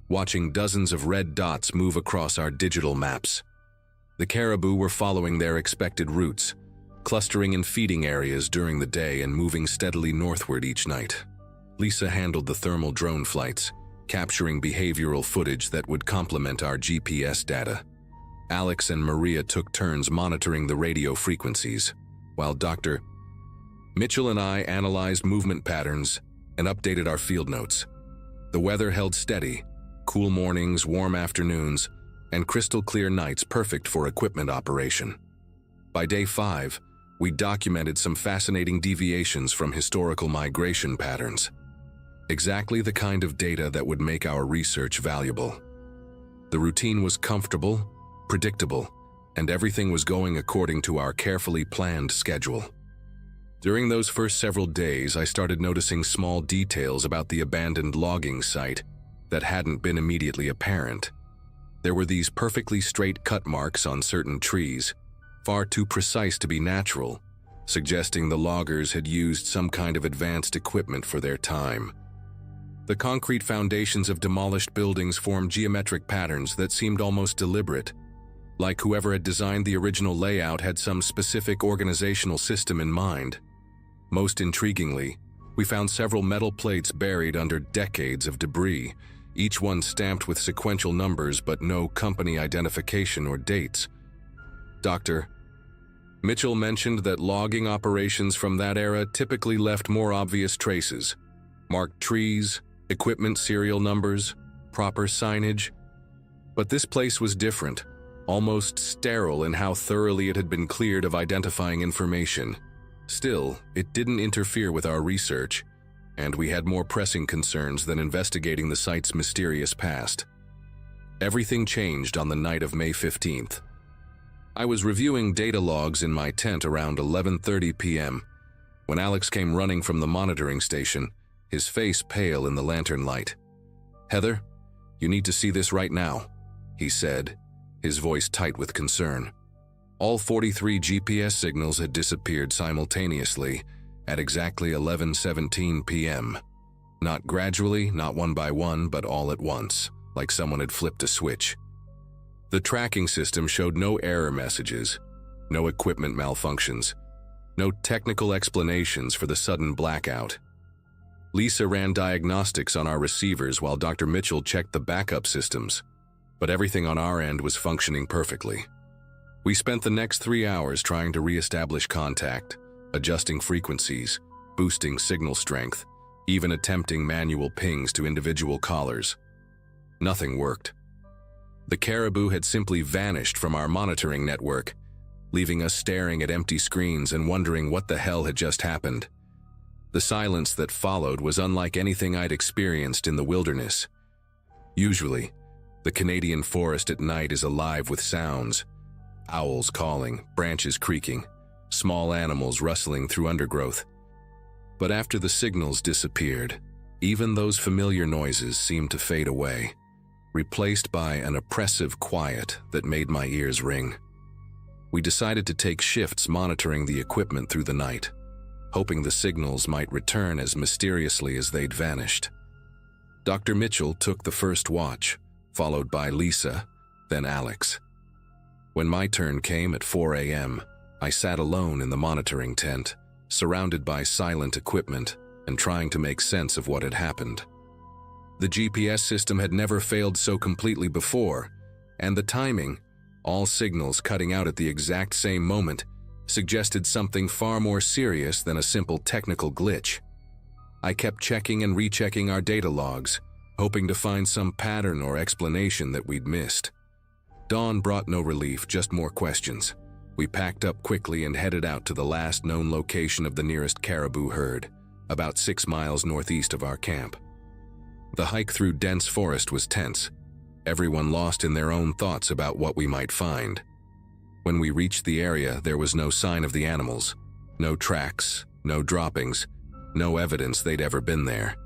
A: watching dozens of red dots move across our digital maps. The caribou were following their expected routes, clustering in feeding areas during the day and moving steadily northward each night. Lisa handled the thermal drone flights, capturing behavioral footage that would complement our GPS data. Alex and Maria took turns monitoring the radio frequencies, while Dr. Mitchell and I analyzed movement patterns and updated our field notes. The weather held steady: cool mornings, warm afternoons, and crystal clear nights perfect for equipment operation. By day 5, we documented some fascinating deviations from historical migration patterns. Exactly the kind of data that would make our research valuable. The routine was comfortable, predictable, and everything was going according to our carefully planned schedule. During those first several days, I started noticing small details about the abandoned logging site that hadn't been immediately apparent. There were these perfectly straight cut marks on certain trees, far too precise to be natural, suggesting the loggers had used some kind of advanced equipment for their time. The concrete foundations of demolished buildings formed geometric patterns that seemed almost deliberate, like whoever had designed the original layout had some specific organizational system in mind. Most intriguingly, we found several metal plates buried under decades of debris, each one stamped with sequential numbers but no company identification or dates. Dr. Mitchell mentioned that logging operations from that era typically left more obvious traces: marked trees, equipment serial numbers, proper signage. But this place was different, almost sterile in how thoroughly it had been cleared of identifying information. Still, it didn't interfere with our research, and we had more pressing concerns than investigating the site's mysterious past. Everything changed on the night of May 15th. I was reviewing data logs in my tent around 11:30 p.m. when Alex came running from the monitoring station, his face pale in the lantern light. "Heather, you need to see this right now," he said, his voice tight with concern. All 43 GPS signals had disappeared simultaneously at exactly 11:17 p.m. Not gradually, not one by one, but all at once, like someone had flipped a switch. The tracking system showed no error messages, no equipment malfunctions, no technical explanations for the sudden blackout. Lisa ran diagnostics on our receivers while Dr. Mitchell checked the backup systems, but everything on our end was functioning perfectly. We spent the next 3 hours trying to re-establish contact, adjusting frequencies, boosting signal strength, even attempting manual pings to individual callers. Nothing worked. The caribou had simply vanished from our monitoring network, leaving us staring at empty screens and wondering what the hell had just happened. The silence that followed was unlike anything I'd experienced in the wilderness. Usually, the Canadian forest at night is alive with sounds: owls calling, branches creaking, small animals rustling through undergrowth. But after the signals disappeared, even those familiar noises seemed to fade away, replaced by an oppressive quiet that made my ears ring. We decided to take shifts monitoring the equipment through the night, hoping the signals might return as mysteriously as they'd vanished. Dr. Mitchell took the first watch, followed by Lisa, then Alex. When my turn came at 4 a.m., I sat alone in the monitoring tent, surrounded by silent equipment and trying to make sense of what had happened. The GPS system had never failed so completely before, and the timing, all signals cutting out at the exact same moment, suggested something far more serious than a simple technical glitch. I kept checking and rechecking our data logs, hoping to find some pattern or explanation that we'd missed. Dawn brought no relief, just more questions. We packed up quickly and headed out to the last known location of the nearest caribou herd, about 6 miles northeast of our camp. The hike through dense forest was tense, everyone lost in their own thoughts about what we might find. When we reached the area, there was no sign of the animals, no tracks, no droppings, no evidence they'd ever been there.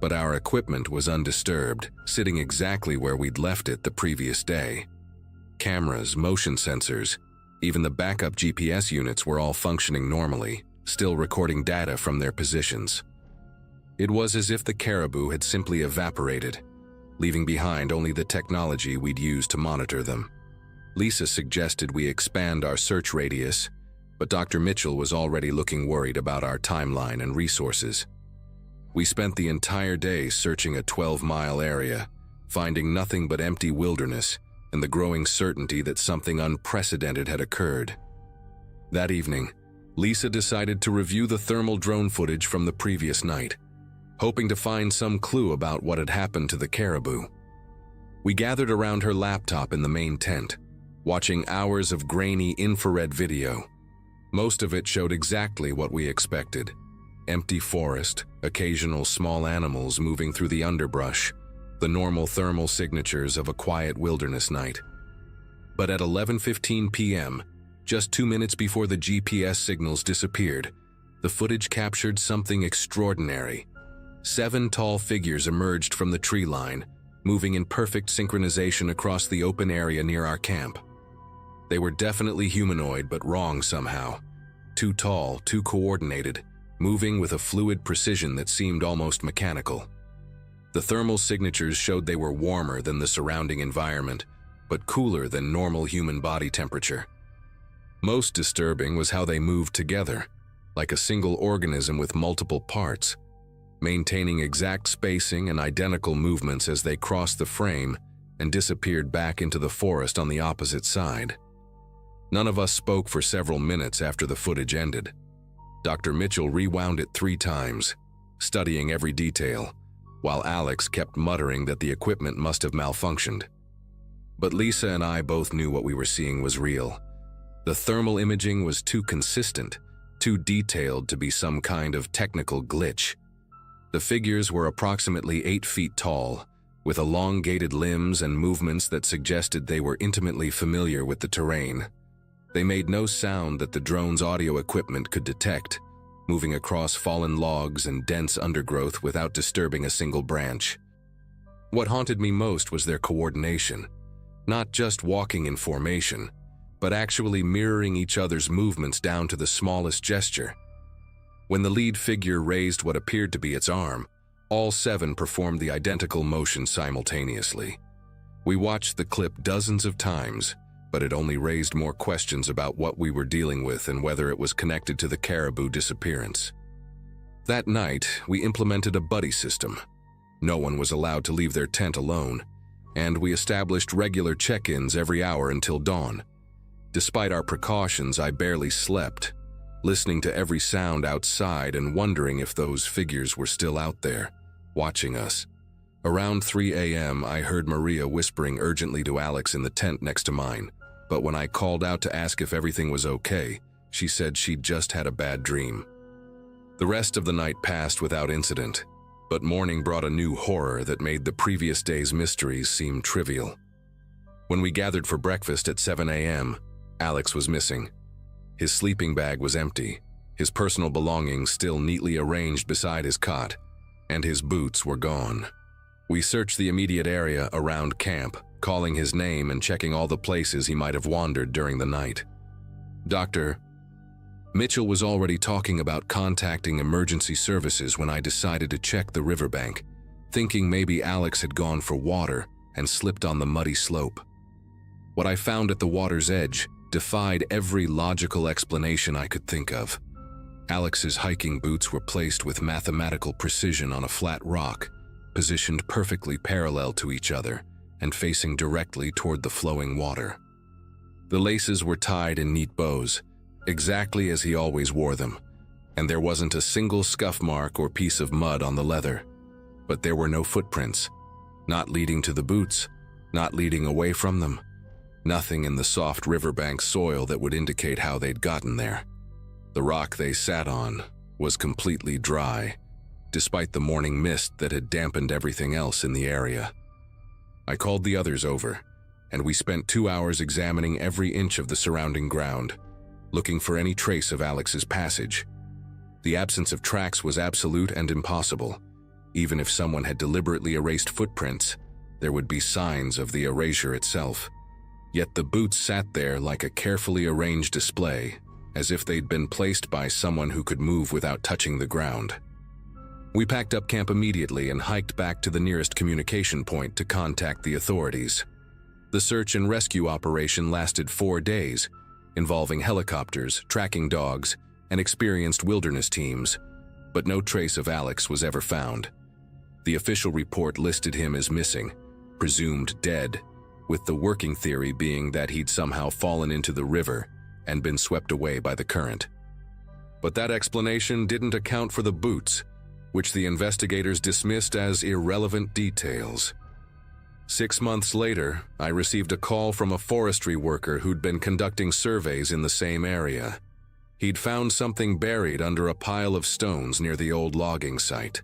A: But our equipment was undisturbed, sitting exactly where we'd left it the previous day. Cameras, motion sensors, even the backup GPS units were all functioning normally, still recording data from their positions. It was as if the caribou had simply evaporated, leaving behind only the technology we'd used to monitor them. Lisa suggested we expand our search radius, but Dr. Mitchell was already looking worried about our timeline and resources. We spent the entire day searching a 12-mile area, finding nothing but empty wilderness and the growing certainty that something unprecedented had occurred. That evening, Lisa decided to review the thermal drone footage from the previous night, hoping to find some clue about what had happened to the caribou. We gathered around her laptop in the main tent, watching hours of grainy infrared video. Most of it showed exactly what we expected: empty forest, occasional small animals moving through the underbrush, the normal thermal signatures of a quiet wilderness night. But at 11:15 p.m., just 2 minutes before the GPS signals disappeared, the footage captured something extraordinary. 7 tall figures emerged from the tree line, moving in perfect synchronization across the open area near our camp. They were definitely humanoid, but wrong somehow. Too tall, too coordinated, moving with a fluid precision that seemed almost mechanical. The thermal signatures showed they were warmer than the surrounding environment, but cooler than normal human body temperature. Most disturbing was how they moved together, like a single organism with multiple parts, maintaining exact spacing and identical movements as they crossed the frame and disappeared back into the forest on the opposite side. None of us spoke for several minutes after the footage ended. Dr. Mitchell rewound it 3 times, studying every detail, while Alex kept muttering that the equipment must have malfunctioned. But Lisa and I both knew what we were seeing was real. The thermal imaging was too consistent, too detailed to be some kind of technical glitch. The figures were approximately 8 feet tall, with elongated limbs and movements that suggested they were intimately familiar with the terrain. They made no sound that the drone's audio equipment could detect, moving across fallen logs and dense undergrowth without disturbing a single branch. What haunted me most was their coordination, not just walking in formation, but actually mirroring each other's movements down to the smallest gesture. When the lead figure raised what appeared to be its arm, all 7 performed the identical motion simultaneously. We watched the clip dozens of times, but it only raised more questions about what we were dealing with and whether it was connected to the caribou disappearance. That night, we implemented a buddy system. No one was allowed to leave their tent alone, and we established regular check-ins every hour until dawn. Despite our precautions, I barely slept, listening to every sound outside and wondering if those figures were still out there, watching us. Around 3 a.m., I heard Maria whispering urgently to Alex in the tent next to mine, but when I called out to ask if everything was okay, she said she'd just had a bad dream. The rest of the night passed without incident, but morning brought a new horror that made the previous day's mysteries seem trivial. When we gathered for breakfast at 7 a.m., Alex was missing. His sleeping bag was empty, his personal belongings still neatly arranged beside his cot, and his boots were gone. We searched the immediate area around camp, calling his name and checking all the places he might have wandered during the night. Dr. Mitchell was already talking about contacting emergency services when I decided to check the riverbank, thinking maybe Alex had gone for water and slipped on the muddy slope. What I found at the water's edge defied every logical explanation I could think of. Alex's hiking boots were placed with mathematical precision on a flat rock, positioned perfectly parallel to each other and facing directly toward the flowing water. The laces were tied in neat bows, exactly as he always wore them, and there wasn't a single scuff mark or piece of mud on the leather. But there were no footprints, not leading to the boots, not leading away from them. Nothing in the soft riverbank soil that would indicate how they'd gotten there. The rock they sat on was completely dry, despite the morning mist that had dampened everything else in the area. I called the others over, and we spent 2 hours examining every inch of the surrounding ground, looking for any trace of Alex's passage. The absence of tracks was absolute and impossible. Even if someone had deliberately erased footprints, there would be signs of the erasure itself. Yet the boots sat there like a carefully arranged display, as if they'd been placed by someone who could move without touching the ground. We packed up camp immediately and hiked back to the nearest communication point to contact the authorities. The search and rescue operation lasted 4 days, involving helicopters, tracking dogs, and experienced wilderness teams, but no trace of Alex was ever found. The official report listed him as missing, presumed dead, with the working theory being that he'd somehow fallen into the river and been swept away by the current. But that explanation didn't account for the boots, which the investigators dismissed as irrelevant details. 6 months later, I received a call from a forestry worker who'd been conducting surveys in the same area. He'd found something buried under a pile of stones near the old logging site.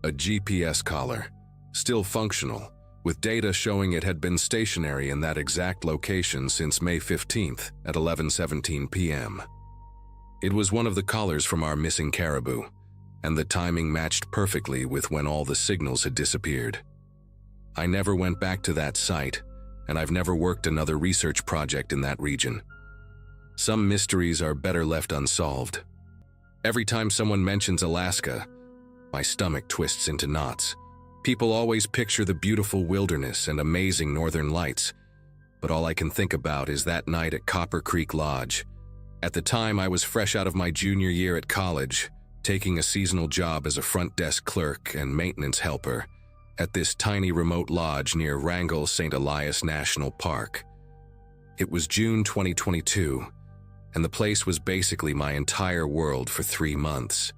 A: A GPS collar, still functional, with data showing it had been stationary in that exact location since May 15th at 11:17 p.m. It was one of the collars from our missing caribou, and the timing matched perfectly with when all the signals had disappeared. I never went back to that site, and I've never worked another research project in that region. Some mysteries are better left unsolved. Every time someone mentions Alaska, my stomach twists into knots. People always picture the beautiful wilderness and amazing northern lights, but all I can think about is that night at Copper Creek Lodge. At the time, I was fresh out of my junior year at college, taking a seasonal job as a front desk clerk and maintenance helper at this tiny remote lodge near Wrangell St. Elias National Park. It was June 2022, and the place was basically my entire world for 3 months.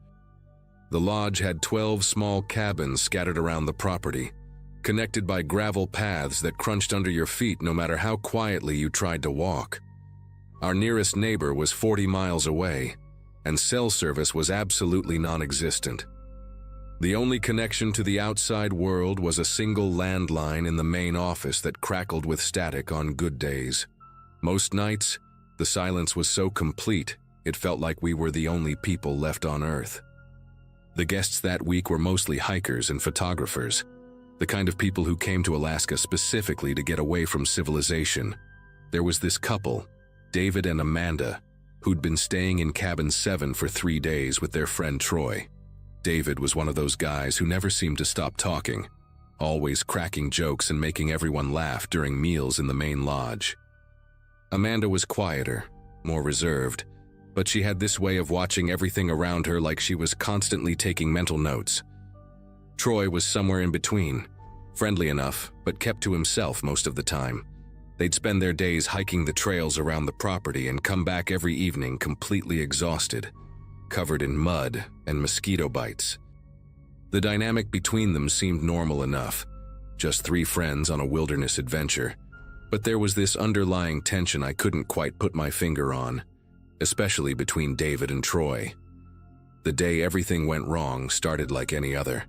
A: The lodge had 12 small cabins scattered around the property, connected by gravel paths that crunched under your feet no matter how quietly you tried to walk. Our nearest neighbor was 40 miles away, and cell service was absolutely non-existent. The only connection to the outside world was a single landline in the main office that crackled with static on good days. Most nights, the silence was so complete, it felt like we were the only people left on Earth. The guests that week were mostly hikers and photographers, the kind of people who came to Alaska specifically to get away from civilization. There was this couple, David and Amanda, who'd been staying in cabin 7 for 3 days with their friend Troy. David was one of those guys who never seemed to stop talking, always cracking jokes and making everyone laugh during meals in the main lodge. Amanda was quieter, more reserved, but she had this way of watching everything around her like she was constantly taking mental notes. Troy was somewhere in between, friendly enough, but kept to himself most of the time. They'd spend their days hiking the trails around the property and come back every evening completely exhausted, covered in mud and mosquito bites. The dynamic between them seemed normal enough, just 3 friends on a wilderness adventure, but there was this underlying tension I couldn't quite put my finger on, especially between David and Troy. The day everything went wrong started like any other.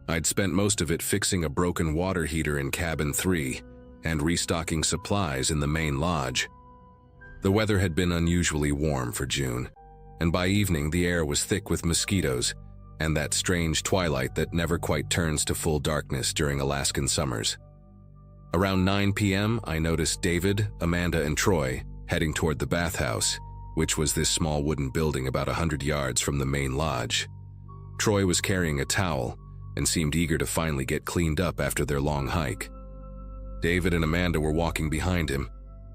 A: I'd spent most of it fixing a broken water heater in cabin 3 and restocking supplies in the main lodge. The weather had been unusually warm for June, and by evening the air was thick with mosquitoes and that strange twilight that never quite turns to full darkness during Alaskan summers. Around 9 p.m., I noticed David, Amanda, and Troy heading toward the bathhouse, which was this small wooden building about 100 yards from the main lodge. Troy was carrying a towel and seemed eager to finally get cleaned up after their long hike. David and Amanda were walking behind him,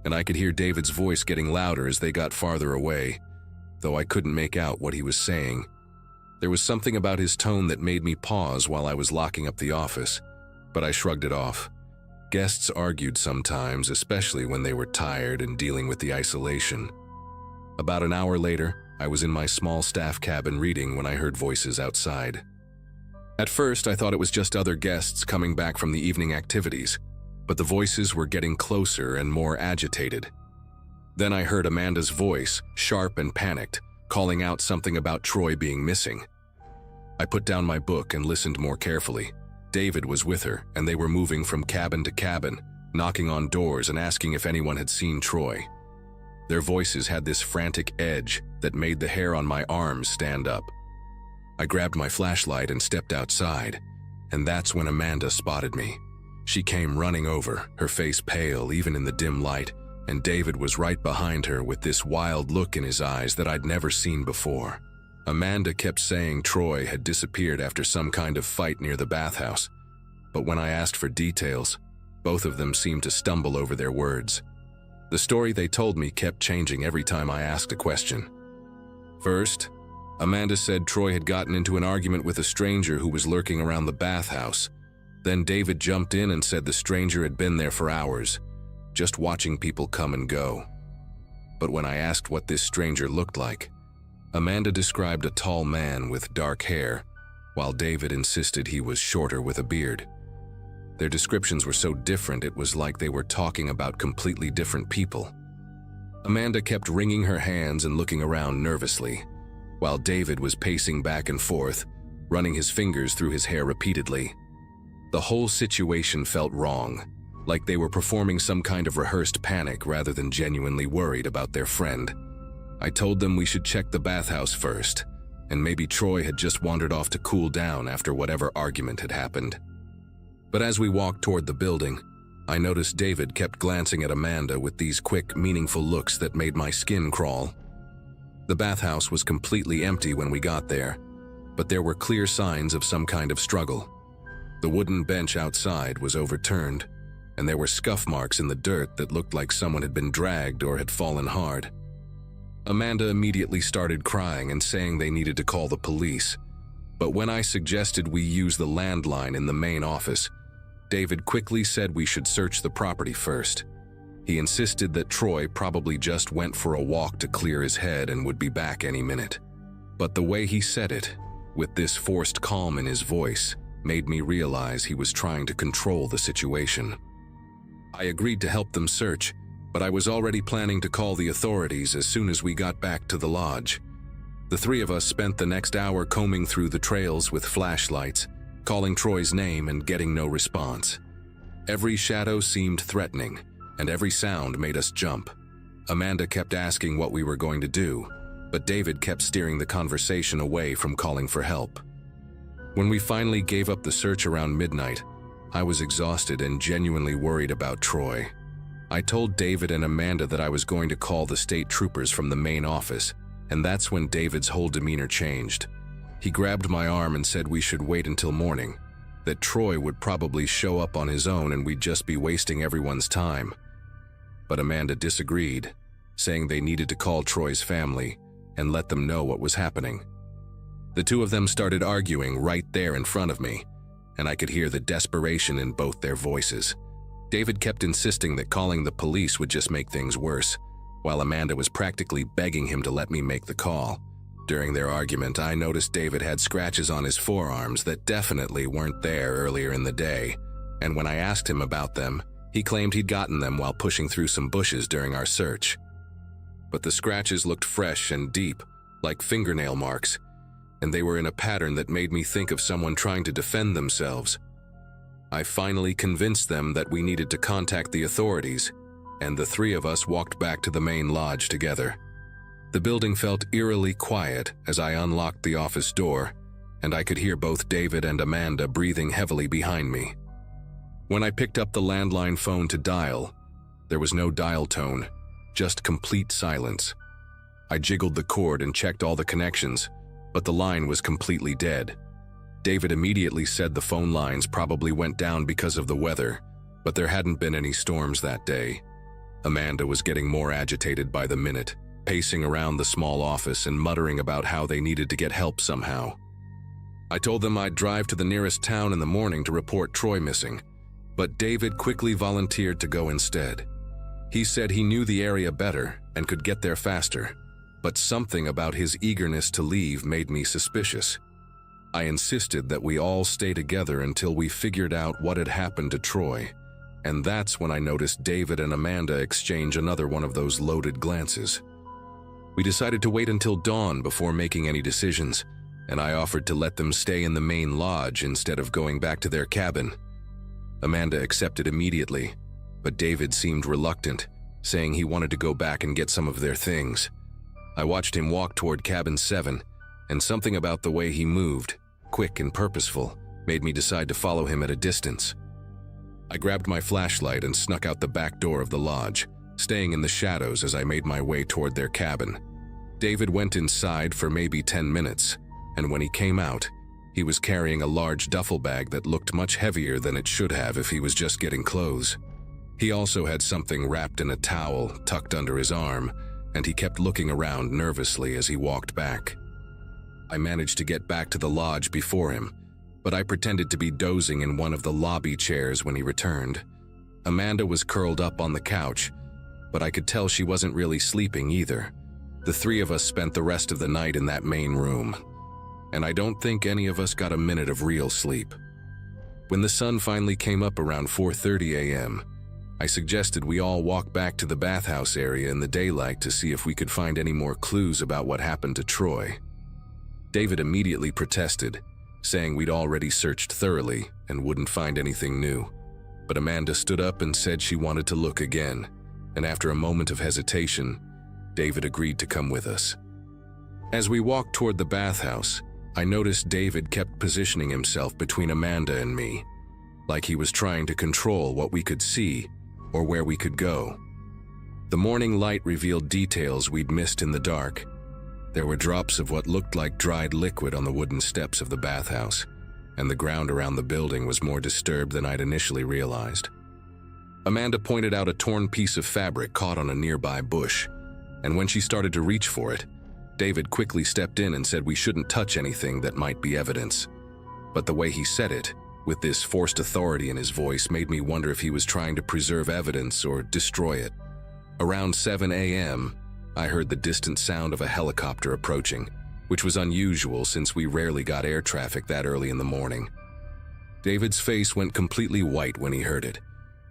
A: and I could hear David's voice getting louder as they got farther away, though I couldn't make out what he was saying. There was something about his tone that made me pause while I was locking up the office, but I shrugged it off. Guests argued sometimes, especially when they were tired and dealing with the isolation. About an hour later, I was in my small staff cabin reading when I heard voices outside. At first, I thought it was just other guests coming back from the evening activities, but the voices were getting closer and more agitated. Then I heard Amanda's voice, sharp and panicked, calling out something about Troy being missing. I put down my book and listened more carefully. David was with her, and they were moving from cabin to cabin, knocking on doors and asking if anyone had seen Troy. Their voices had this frantic edge that made the hair on my arms stand up. I grabbed my flashlight and stepped outside, and that's when Amanda spotted me. She came running over, her face pale even in the dim light, and David was right behind her with this wild look in his eyes that I'd never seen before. Amanda kept saying Troy had disappeared after some kind of fight near the bathhouse, but when I asked for details, both of them seemed to stumble over their words. The story they told me kept changing every time I asked a question. First, Amanda said Troy had gotten into an argument with a stranger who was lurking around the bathhouse. Then David jumped in and said the stranger had been there for hours, just watching people come and go. But when I asked what this stranger looked like, Amanda described a tall man with dark hair, while David insisted he was shorter with a beard. Their descriptions were so different it was like they were talking about completely different people. Amanda kept wringing her hands and looking around nervously, while David was pacing back and forth, running his fingers through his hair repeatedly. The whole situation felt wrong, like they were performing some kind of rehearsed panic rather than genuinely worried about their friend. I told them we should check the bathhouse first, and maybe Troy had just wandered off to cool down after whatever argument had happened. But as we walked toward the building, I noticed David kept glancing at Amanda with these quick, meaningful looks that made my skin crawl. The bathhouse was completely empty when we got there, but there were clear signs of some kind of struggle. The wooden bench outside was overturned, and there were scuff marks in the dirt that looked like someone had been dragged or had fallen hard. Amanda immediately started crying and saying they needed to call the police, but when I suggested we use the landline in the main office, David quickly said we should search the property first. He insisted that Troy probably just went for a walk to clear his head and would be back any minute. But the way he said it, with this forced calm in his voice, made me realize he was trying to control the situation. I agreed to help them search, but I was already planning to call the authorities as soon as we got back to the lodge. The three of us spent the next hour combing through the trails with flashlights, calling Troy's name and getting no response. Every shadow seemed threatening, and every sound made us jump. Amanda kept asking what we were going to do, but David kept steering the conversation away from calling for help. When we finally gave up the search around midnight, I was exhausted and genuinely worried about Troy. I told David and Amanda that I was going to call the state troopers from the main office, and that's when David's whole demeanor changed. He grabbed my arm and said we should wait until morning, that Troy would probably show up on his own and we'd just be wasting everyone's time. But Amanda disagreed, saying they needed to call Troy's family and let them know what was happening. The two of them started arguing right there in front of me, and I could hear the desperation in both their voices. David kept insisting that calling the police would just make things worse, while Amanda was practically begging him to let me make the call. During their argument, I noticed David had scratches on his forearms that definitely weren't there earlier in the day, and when I asked him about them, he claimed he'd gotten them while pushing through some bushes during our search. But the scratches looked fresh and deep, like fingernail marks, and they were in a pattern that made me think of someone trying to defend themselves. I finally convinced them that we needed to contact the authorities, and the three of us walked back to the main lodge together. The building felt eerily quiet as I unlocked the office door, and I could hear both David and Amanda breathing heavily behind me. When I picked up the landline phone to dial, there was no dial tone, just complete silence. I jiggled the cord and checked all the connections, but the line was completely dead. David immediately said the phone lines probably went down because of the weather, but there hadn't been any storms that day. Amanda was getting more agitated by the minute, pacing around the small office and muttering about how they needed to get help somehow. I told them I'd drive to the nearest town in the morning to report Troy missing, but David quickly volunteered to go instead. He said he knew the area better and could get there faster, but something about his eagerness to leave made me suspicious. I insisted that we all stay together until we figured out what had happened to Troy, and that's when I noticed David and Amanda exchange another one of those loaded glances. We decided to wait until dawn before making any decisions, and I offered to let them stay in the main lodge instead of going back to their cabin. Amanda accepted immediately, but David seemed reluctant, saying he wanted to go back and get some of their things. I watched him walk toward cabin 7, and something about the way he moved, quick and purposeful, made me decide to follow him at a distance. I grabbed my flashlight and snuck out the back door of the lodge, staying in the shadows as I made my way toward their cabin. David went inside for maybe 10 minutes, and when he came out, he was carrying a large duffel bag that looked much heavier than it should have if he was just getting clothes. He also had something wrapped in a towel tucked under his arm, and he kept looking around nervously as he walked back. I managed to get back to the lodge before him, but I pretended to be dozing in one of the lobby chairs when he returned. Amanda was curled up on the couch, but I could tell she wasn't really sleeping either. The three of us spent the rest of the night in that main room, and I don't think any of us got a minute of real sleep. When the sun finally came up around 4:30 a.m., I suggested we all walk back to the bathhouse area in the daylight to see if we could find any more clues about what happened to Troy. David immediately protested, saying we'd already searched thoroughly and wouldn't find anything new. But Amanda stood up and said she wanted to look again, and after a moment of hesitation, David agreed to come with us. As we walked toward the bathhouse, I noticed David kept positioning himself between Amanda and me, like he was trying to control what we could see or where we could go. The morning light revealed details we'd missed in the dark. There were drops of what looked like dried liquid on the wooden steps of the bathhouse, and the ground around the building was more disturbed than I'd initially realized. Amanda pointed out a torn piece of fabric caught on a nearby bush, and when she started to reach for it, David quickly stepped in and said we shouldn't touch anything that might be evidence. But the way he said it, with this forced authority in his voice, made me wonder if he was trying to preserve evidence or destroy it. Around 7 a.m., I heard the distant sound of a helicopter approaching, which was unusual since we rarely got air traffic that early in the morning. David's face went completely white when he heard it,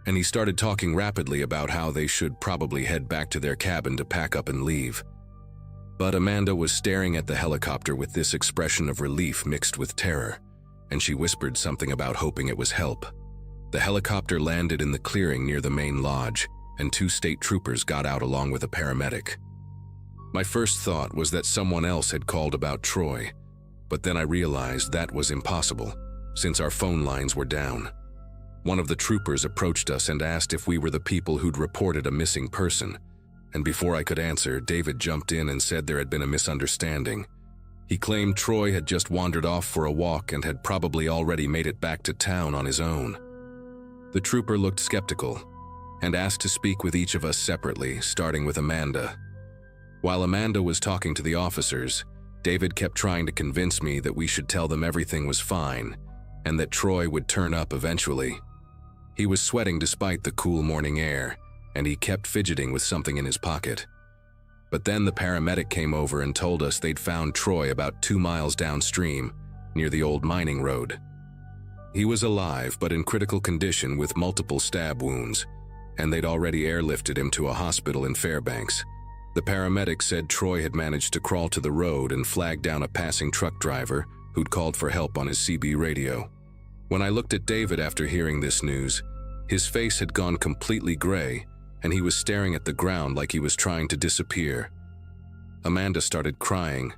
A: and he started talking rapidly about how they should probably head back to their cabin to pack up and leave. But Amanda was staring at the helicopter with this expression of relief mixed with terror, and she whispered something about hoping it was help. The helicopter landed in the clearing near the main lodge, and 2 state troopers got out along with a paramedic. My first thought was that someone else had called about Troy, but then I realized that was impossible, since our phone lines were down. One of the troopers approached us and asked if we were the people who'd reported a missing person, and before I could answer, David jumped in and said there had been a misunderstanding. He claimed Troy had just wandered off for a walk and had probably already made it back to town on his own. The trooper looked skeptical and asked to speak with each of us separately, starting with Amanda. While Amanda was talking to the officers, David kept trying to convince me that we should tell them everything was fine and that Troy would turn up eventually. He was sweating despite the cool morning air, and he kept fidgeting with something in his pocket. But then the paramedic came over and told us they'd found Troy about 2 miles downstream, near the old mining road. He was alive but in critical condition with multiple stab wounds, and they'd already airlifted him to a hospital in Fairbanks. The paramedic said Troy had managed to crawl to the road and flag down a passing truck driver who'd called for help on his CB radio. When I looked at David after hearing this news, his face had gone completely gray, and he was staring at the ground like he was trying to disappear. Amanda started crying,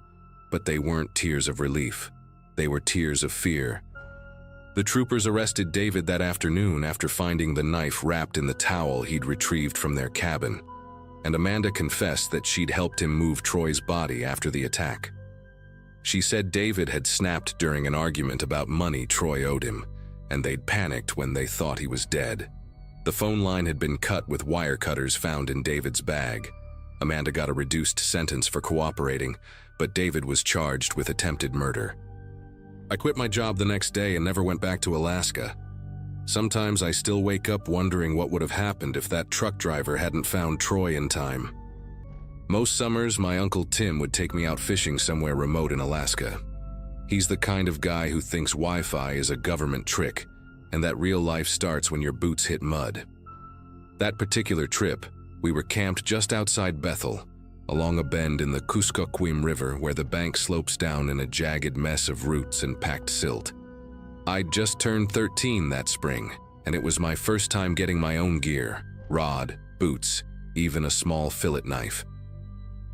A: but they weren't tears of relief. They were tears of fear. The troopers arrested David that afternoon after finding the knife wrapped in the towel he'd retrieved from their cabin, and Amanda confessed that she'd helped him move Troy's body after the attack. She said David had snapped during an argument about money Troy owed him, and they'd panicked when they thought he was dead. The phone line had been cut with wire cutters found in David's bag. Amanda got a reduced sentence for cooperating, but David was charged with attempted murder. I quit my job the next day and never went back to Alaska. Sometimes I still wake up wondering what would have happened if that truck driver hadn't found Troy in time. Most summers, my Uncle Tim would take me out fishing somewhere remote in Alaska. He's the kind of guy who thinks Wi-Fi is a government trick, and that real life starts when your boots hit mud. That particular trip, we were camped just outside Bethel, along a bend in the Kuskokwim River where the bank slopes down in a jagged mess of roots and packed silt. I'd just turned 13 that spring, and it was my first time getting my own gear, rod, boots, even a small fillet knife.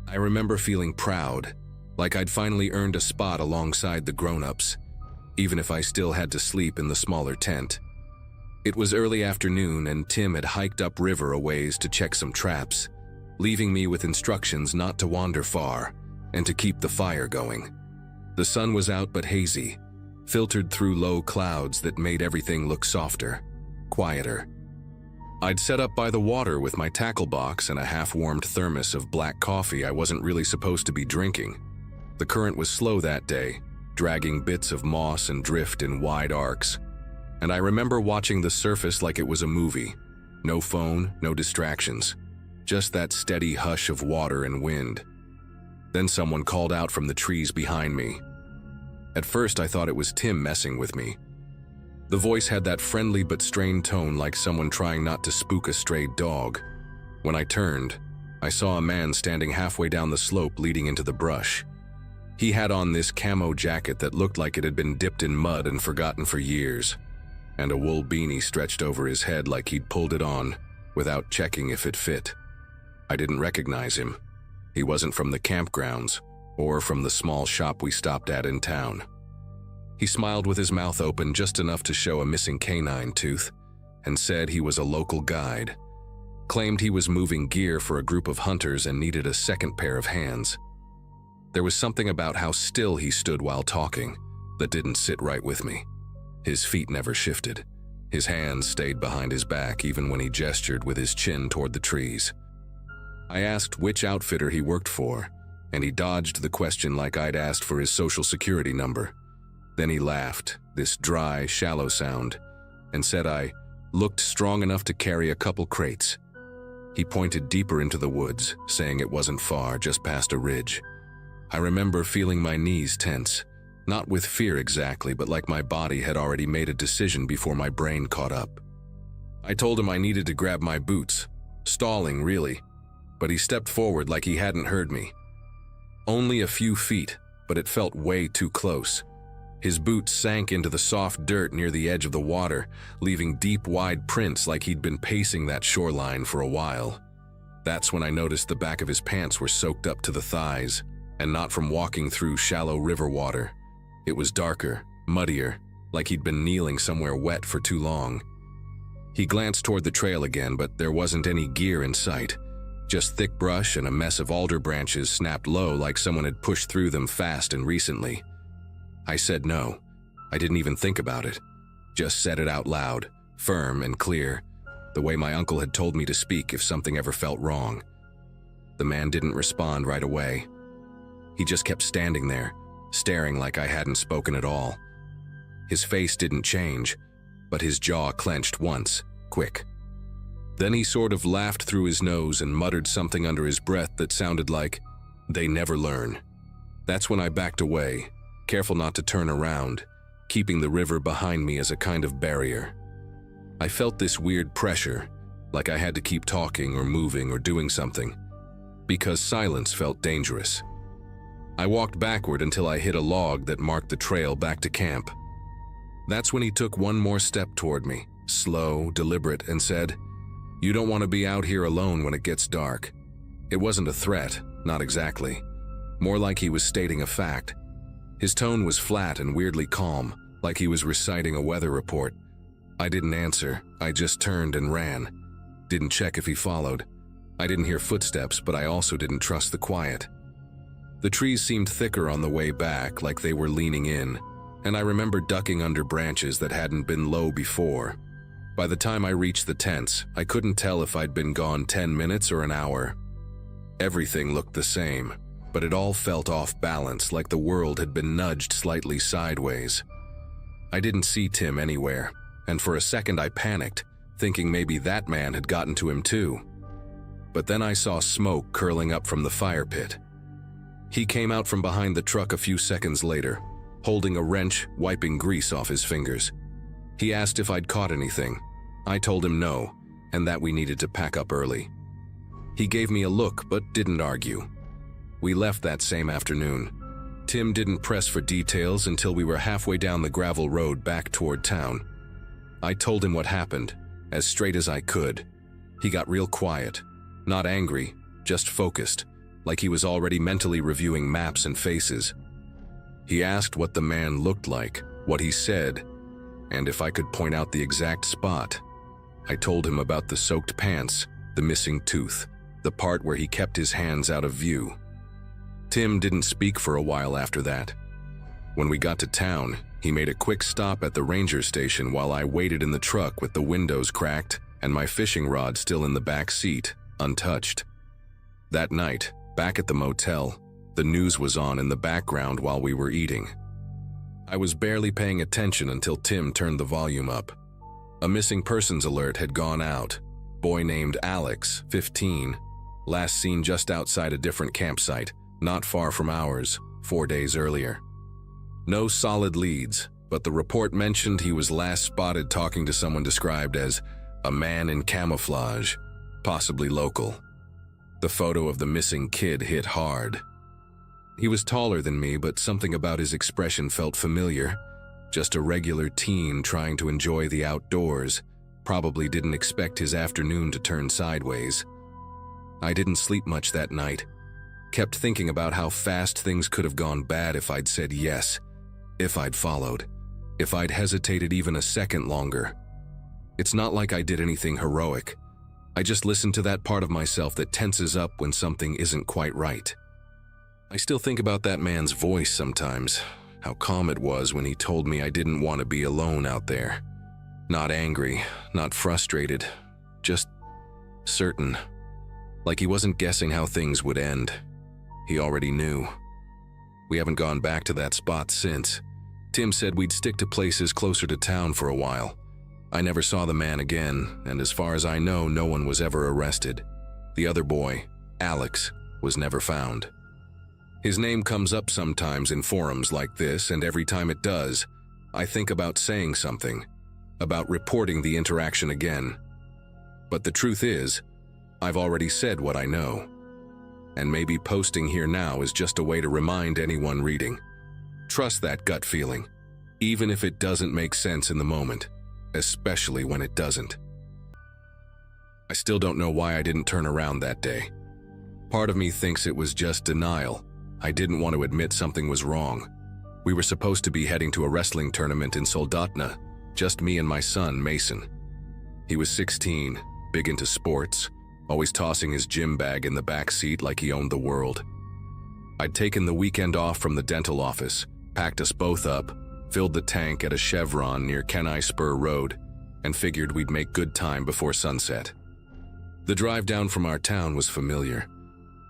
A: I remember feeling proud, like I'd finally earned a spot alongside the grown-ups, even if I still had to sleep in the smaller tent. It was early afternoon and Tim had hiked up river a ways to check some traps, leaving me with instructions not to wander far and to keep the fire going. The sun was out but hazy, filtered through low clouds that made everything look softer, quieter. I'd set up by the water with my tackle box and a half-warmed thermos of black coffee I wasn't really supposed to be drinking. The current was slow that day, dragging bits of moss and drift in wide arcs, and I remember watching the surface like it was a movie. No phone, no distractions, just that steady hush of water and wind. Then someone called out from the trees behind me. At first I thought it was Tim messing with me. The voice had that friendly but strained tone like someone trying not to spook a stray dog. When I turned, I saw a man standing halfway down the slope leading into the brush. He had on this camo jacket that looked like it had been dipped in mud and forgotten for years, and a wool beanie stretched over his head like he'd pulled it on without checking if it fit. I didn't recognize him. He wasn't from the campgrounds or from the small shop we stopped at in town. He smiled with his mouth open just enough to show a missing canine tooth and said he was a local guide. Claimed he was moving gear for a group of hunters and needed a second pair of hands. There was something about how still he stood while talking that didn't sit right with me. His feet never shifted. His hands stayed behind his back even when he gestured with his chin toward the trees. I asked which outfitter he worked for, and he dodged the question like I'd asked for his social security number. Then he laughed, this dry, shallow sound, and said I looked strong enough to carry a couple crates. He pointed deeper into the woods, saying it wasn't far, just past a ridge. I remember feeling my knees tense, not with fear exactly, but like my body had already made a decision before my brain caught up. I told him I needed to grab my boots, stalling really, but he stepped forward like he hadn't heard me. Only a few feet, but it felt way too close. His boots sank into the soft dirt near the edge of the water, leaving deep, wide prints like he'd been pacing that shoreline for a while. That's when I noticed the back of his pants were soaked up to the thighs, and not from walking through shallow river water. It was darker, muddier, like he'd been kneeling somewhere wet for too long. He glanced toward the trail again, but there wasn't any gear in sight. Just thick brush and a mess of alder branches snapped low like someone had pushed through them fast and recently. I said no. I didn't even think about it. Just said it out loud, firm and clear, the way my uncle had told me to speak if something ever felt wrong. The man didn't respond right away. He just kept standing there, staring like I hadn't spoken at all. His face didn't change, but his jaw clenched once, quick. Then he sort of laughed through his nose and muttered something under his breath that sounded like, "They never learn." That's when I backed away, careful not to turn around, keeping the river behind me as a kind of barrier. I felt this weird pressure, like I had to keep talking or moving or doing something, because silence felt dangerous. I walked backward until I hit a log that marked the trail back to camp. That's when he took one more step toward me, slow, deliberate, and said, "You don't want to be out here alone when it gets dark." It wasn't a threat, not exactly. More like he was stating a fact. His tone was flat and weirdly calm, like he was reciting a weather report. I didn't answer, I just turned and ran. Didn't check if he followed. I didn't hear footsteps, but I also didn't trust the quiet. The trees seemed thicker on the way back, like they were leaning in, and I remember ducking under branches that hadn't been low before. By the time I reached the tents, I couldn't tell if I'd been gone 10 minutes or an hour. Everything looked the same, but it all felt off balance, like the world had been nudged slightly sideways. I didn't see Tim anywhere, and for a second I panicked, thinking maybe that man had gotten to him too. But then I saw smoke curling up from the fire pit. He came out from behind the truck a few seconds later, holding a wrench, wiping grease off his fingers. He asked if I'd caught anything. I told him no, and that we needed to pack up early. He gave me a look but didn't argue. We left that same afternoon. Tim didn't press for details until we were halfway down the gravel road back toward town. I told him what happened, as straight as I could. He got real quiet, not angry, just focused, like he was already mentally reviewing maps and faces. He asked what the man looked like, what he said, and if I could point out the exact spot. I told him about the soaked pants, the missing tooth, the part where he kept his hands out of view. Tim didn't speak for a while after that. When we got to town, he made a quick stop at the ranger station while I waited in the truck with the windows cracked and my fishing rod still in the back seat, untouched. That night, back at the motel, the news was on in the background while we were eating. I was barely paying attention until Tim turned the volume up. A missing persons alert had gone out. Boy named Alex, 15, last seen just outside a different campsite, not far from ours, 4 days earlier. No solid leads, but the report mentioned he was last spotted talking to someone described as a man in camouflage, possibly local. The photo of the missing kid hit hard. He was taller than me, but something about his expression felt familiar. Just a regular teen trying to enjoy the outdoors, probably didn't expect his afternoon to turn sideways. I didn't sleep much that night. Kept thinking about how fast things could have gone bad if I'd said yes. If I'd followed, if I'd hesitated even a second longer. It's not like I did anything heroic. I just listened to that part of myself that tenses up when something isn't quite right. I still think about that man's voice sometimes, how calm it was when he told me I didn't want to be alone out there. Not angry, not frustrated, just certain. Like he wasn't guessing how things would end. He already knew. We haven't gone back to that spot since. Tim said we'd stick to places closer to town for a while. I never saw the man again, and as far as I know, no one was ever arrested. The other boy, Alex, was never found. His name comes up sometimes in forums like this, and every time it does, I think about saying something, about reporting the interaction again. But the truth is, I've already said what I know. And maybe posting here now is just a way to remind anyone reading. Trust that gut feeling, even if it doesn't make sense in the moment, especially when it doesn't. I still don't know why I didn't turn around that day. Part of me thinks it was just denial. I didn't want to admit something was wrong. We were supposed to be heading to a wrestling tournament in Soldotna, just me and my son, Mason. He was 16, big into sports, always tossing his gym bag in the back seat like he owned the world. I'd taken the weekend off from the dental office, packed us both up, filled the tank at a Chevron near Kenai Spur Road, and figured we'd make good time before sunset. The drive down from our town was familiar.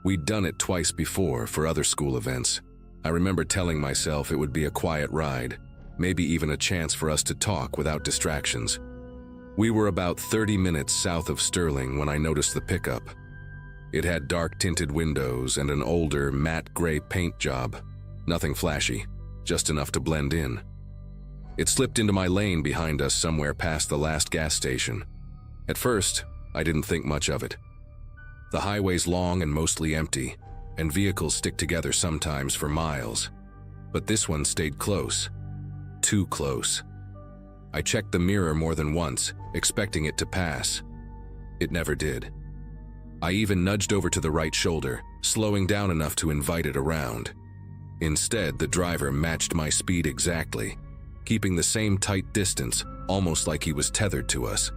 A: We'd done it twice before for other school events. I remember telling myself it would be a quiet ride, maybe even a chance for us to talk without distractions. We were about 30 minutes south of Sterling when I noticed the pickup. It had dark-tinted windows and an older, matte gray paint job. Nothing flashy, just enough to blend in. It slipped into my lane behind us somewhere past the last gas station. At first, I didn't think much of it. The highway's long and mostly empty, and vehicles stick together sometimes for miles. But this one stayed close. Too close. I checked the mirror more than once, expecting it to pass. It never did. I even nudged over to the right shoulder, slowing down enough to invite it around. Instead, the driver matched my speed exactly, keeping the same tight distance, almost like he was tethered to us.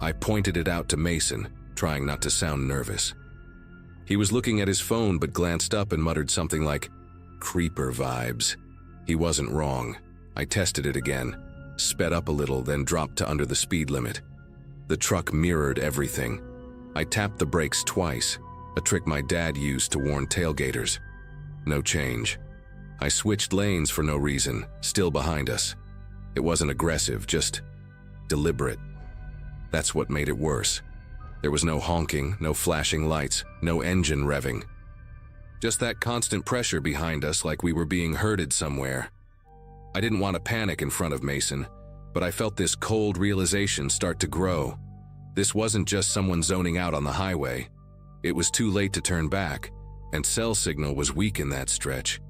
A: I pointed it out to Mason, trying not to sound nervous. He was looking at his phone but glanced up and muttered something like, "Creeper vibes." He wasn't wrong. I tested it again, sped up a little, then dropped to under the speed limit. The truck mirrored everything. I tapped the brakes twice, a trick my dad used to warn tailgaters. No change. I switched lanes for no reason, still behind us. It wasn't aggressive, just deliberate. That's what made it worse. There was no honking, no flashing lights, no engine revving. Just that constant pressure behind us like we were being herded somewhere. I didn't want to panic in front of Mason, but I felt this cold realization start to grow. This wasn't just someone zoning out on the highway. It was too late to turn back, and cell signal was weak in that stretch.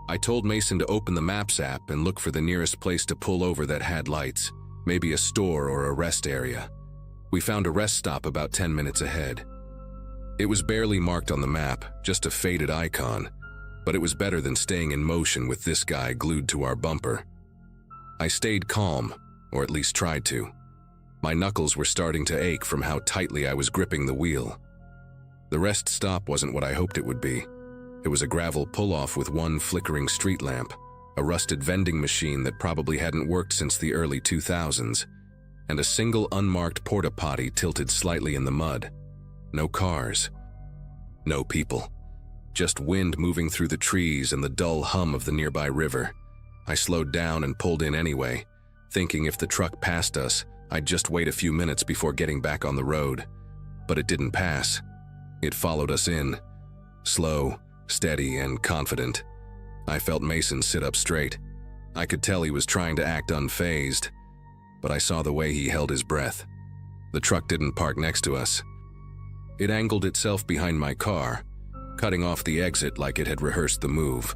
A: I told Mason to open the Maps app and look for the nearest place to pull over that had lights, maybe a store or a rest area. We found a rest stop about 10 minutes ahead. It was barely marked on the map, just a faded icon, but it was better than staying in motion with this guy glued to our bumper. I stayed calm, or at least tried to. My knuckles were starting to ache from how tightly I was gripping the wheel. The rest stop wasn't what I hoped it would be. It was a gravel pull-off with one flickering street lamp, a rusted vending machine that probably hadn't worked since the early 2000s, and a single unmarked porta-potty tilted slightly in the mud. No cars. No people. Just wind moving through the trees and the dull hum of the nearby river. I slowed down and pulled in anyway, thinking if the truck passed us, I'd just wait a few minutes before getting back on the road. But it didn't pass. It followed us in. Slow, steady, and confident. I felt Mason sit up straight. I could tell he was trying to act unfazed, but I saw the way he held his breath. The truck didn't park next to us. It angled itself behind my car, cutting off the exit like it had rehearsed the move.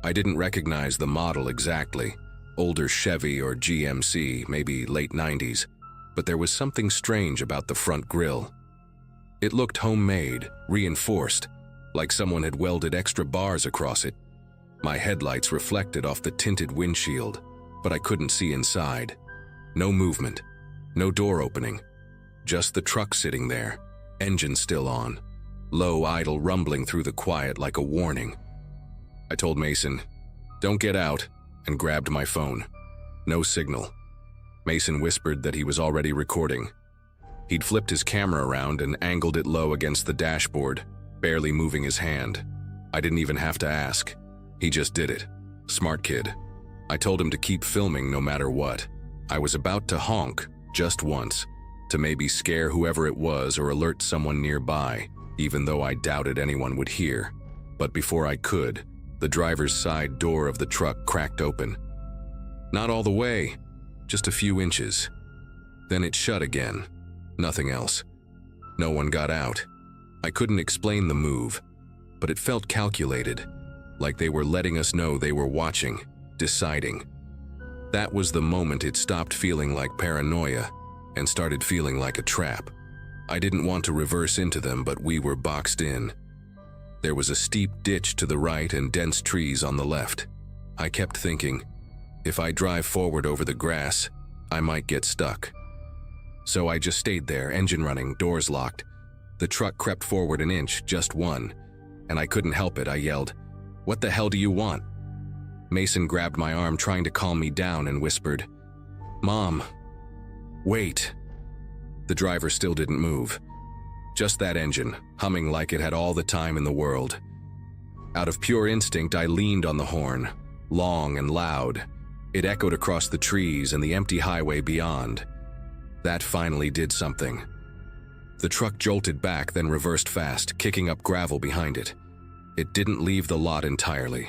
A: I didn't recognize the model exactly, older Chevy or GMC, maybe late 90s, but there was something strange about the front grille. It looked homemade, reinforced, like someone had welded extra bars across it. My headlights reflected off the tinted windshield, but I couldn't see inside. No movement, no door opening, just the truck sitting there, engine still on, low idle rumbling through the quiet like a warning. I told Mason, "Don't get out," and grabbed my phone. No signal. Mason whispered that he was already recording. He'd flipped his camera around and angled it low against the dashboard, barely moving his hand. I didn't even have to ask. He just did it. Smart kid. I told him to keep filming no matter what. I was about to honk, just once, to maybe scare whoever it was or alert someone nearby, even though I doubted anyone would hear. But before I could, the driver's side door of the truck cracked open. Not all the way, just a few inches. Then it shut again. Nothing else. No one got out. I couldn't explain the move, but it felt calculated, like they were letting us know they were watching, deciding. That was the moment it stopped feeling like paranoia and started feeling like a trap. I didn't want to reverse into them, but we were boxed in. There was a steep ditch to the right and dense trees on the left. I kept thinking, if I drive forward over the grass, I might get stuck. So I just stayed there, engine running, doors locked. The truck crept forward an inch, just one, and I couldn't help it. I yelled, "What the hell do you want?" Mason grabbed my arm, trying to calm me down, and whispered, "Mom, wait." The driver still didn't move. Just that engine, humming like it had all the time in the world. Out of pure instinct, I leaned on the horn, long and loud. It echoed across the trees and the empty highway beyond. That finally did something. The truck jolted back, then reversed fast, kicking up gravel behind it. It didn't leave the lot entirely.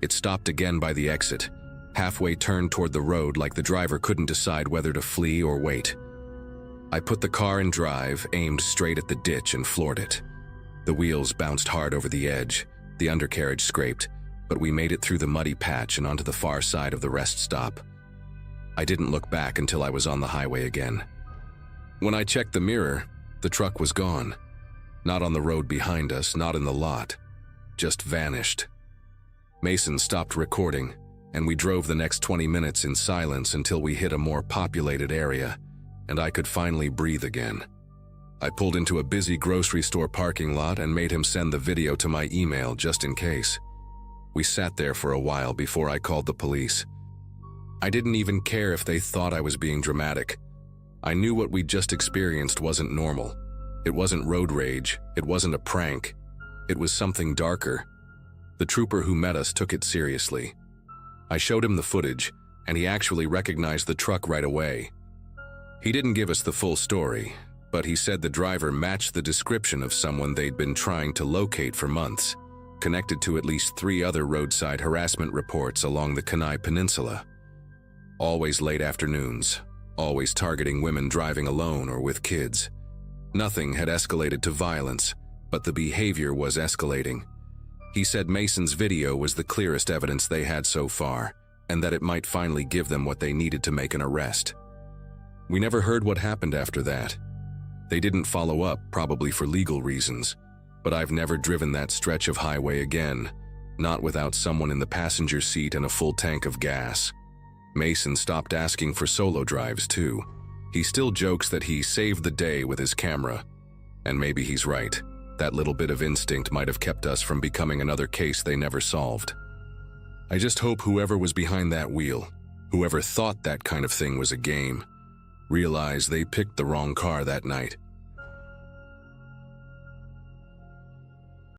A: It stopped again by the exit, halfway turned toward the road like the driver couldn't decide whether to flee or wait. I put the car in drive, aimed straight at the ditch, and floored it. The wheels bounced hard over the edge, the undercarriage scraped, but we made it through the muddy patch and onto the far side of the rest stop. I didn't look back until I was on the highway again. When I checked the mirror, the truck was gone. Not on the road behind us, not in the lot. Just vanished. Mason stopped recording, and we drove the next 20 minutes in silence until we hit a more populated area, and I could finally breathe again. I pulled into a busy grocery store parking lot and made him send the video to my email just in case. We sat there for a while before I called the police. I didn't even care if they thought I was being dramatic. I knew what we'd just experienced wasn't normal. It wasn't road rage, it wasn't a prank. It was something darker. The trooper who met us took it seriously. I showed him the footage, and he actually recognized the truck right away. He didn't give us the full story, but he said the driver matched the description of someone they'd been trying to locate for months, connected to at least 3 other roadside harassment reports along the Kenai Peninsula. Always late afternoons, always targeting women driving alone or with kids. Nothing had escalated to violence, but the behavior was escalating. He said Mason's video was the clearest evidence they had so far, and that it might finally give them what they needed to make an arrest. We never heard what happened after that. They didn't follow up, probably for legal reasons, but I've never driven that stretch of highway again, not without someone in the passenger seat and a full tank of gas. Mason stopped asking for solo drives too. He still jokes that he saved the day with his camera, and maybe he's right. That little bit of instinct might have kept us from becoming another case they never solved. I just hope whoever was behind that wheel, whoever thought that kind of thing was a game, realized they picked the wrong car that night.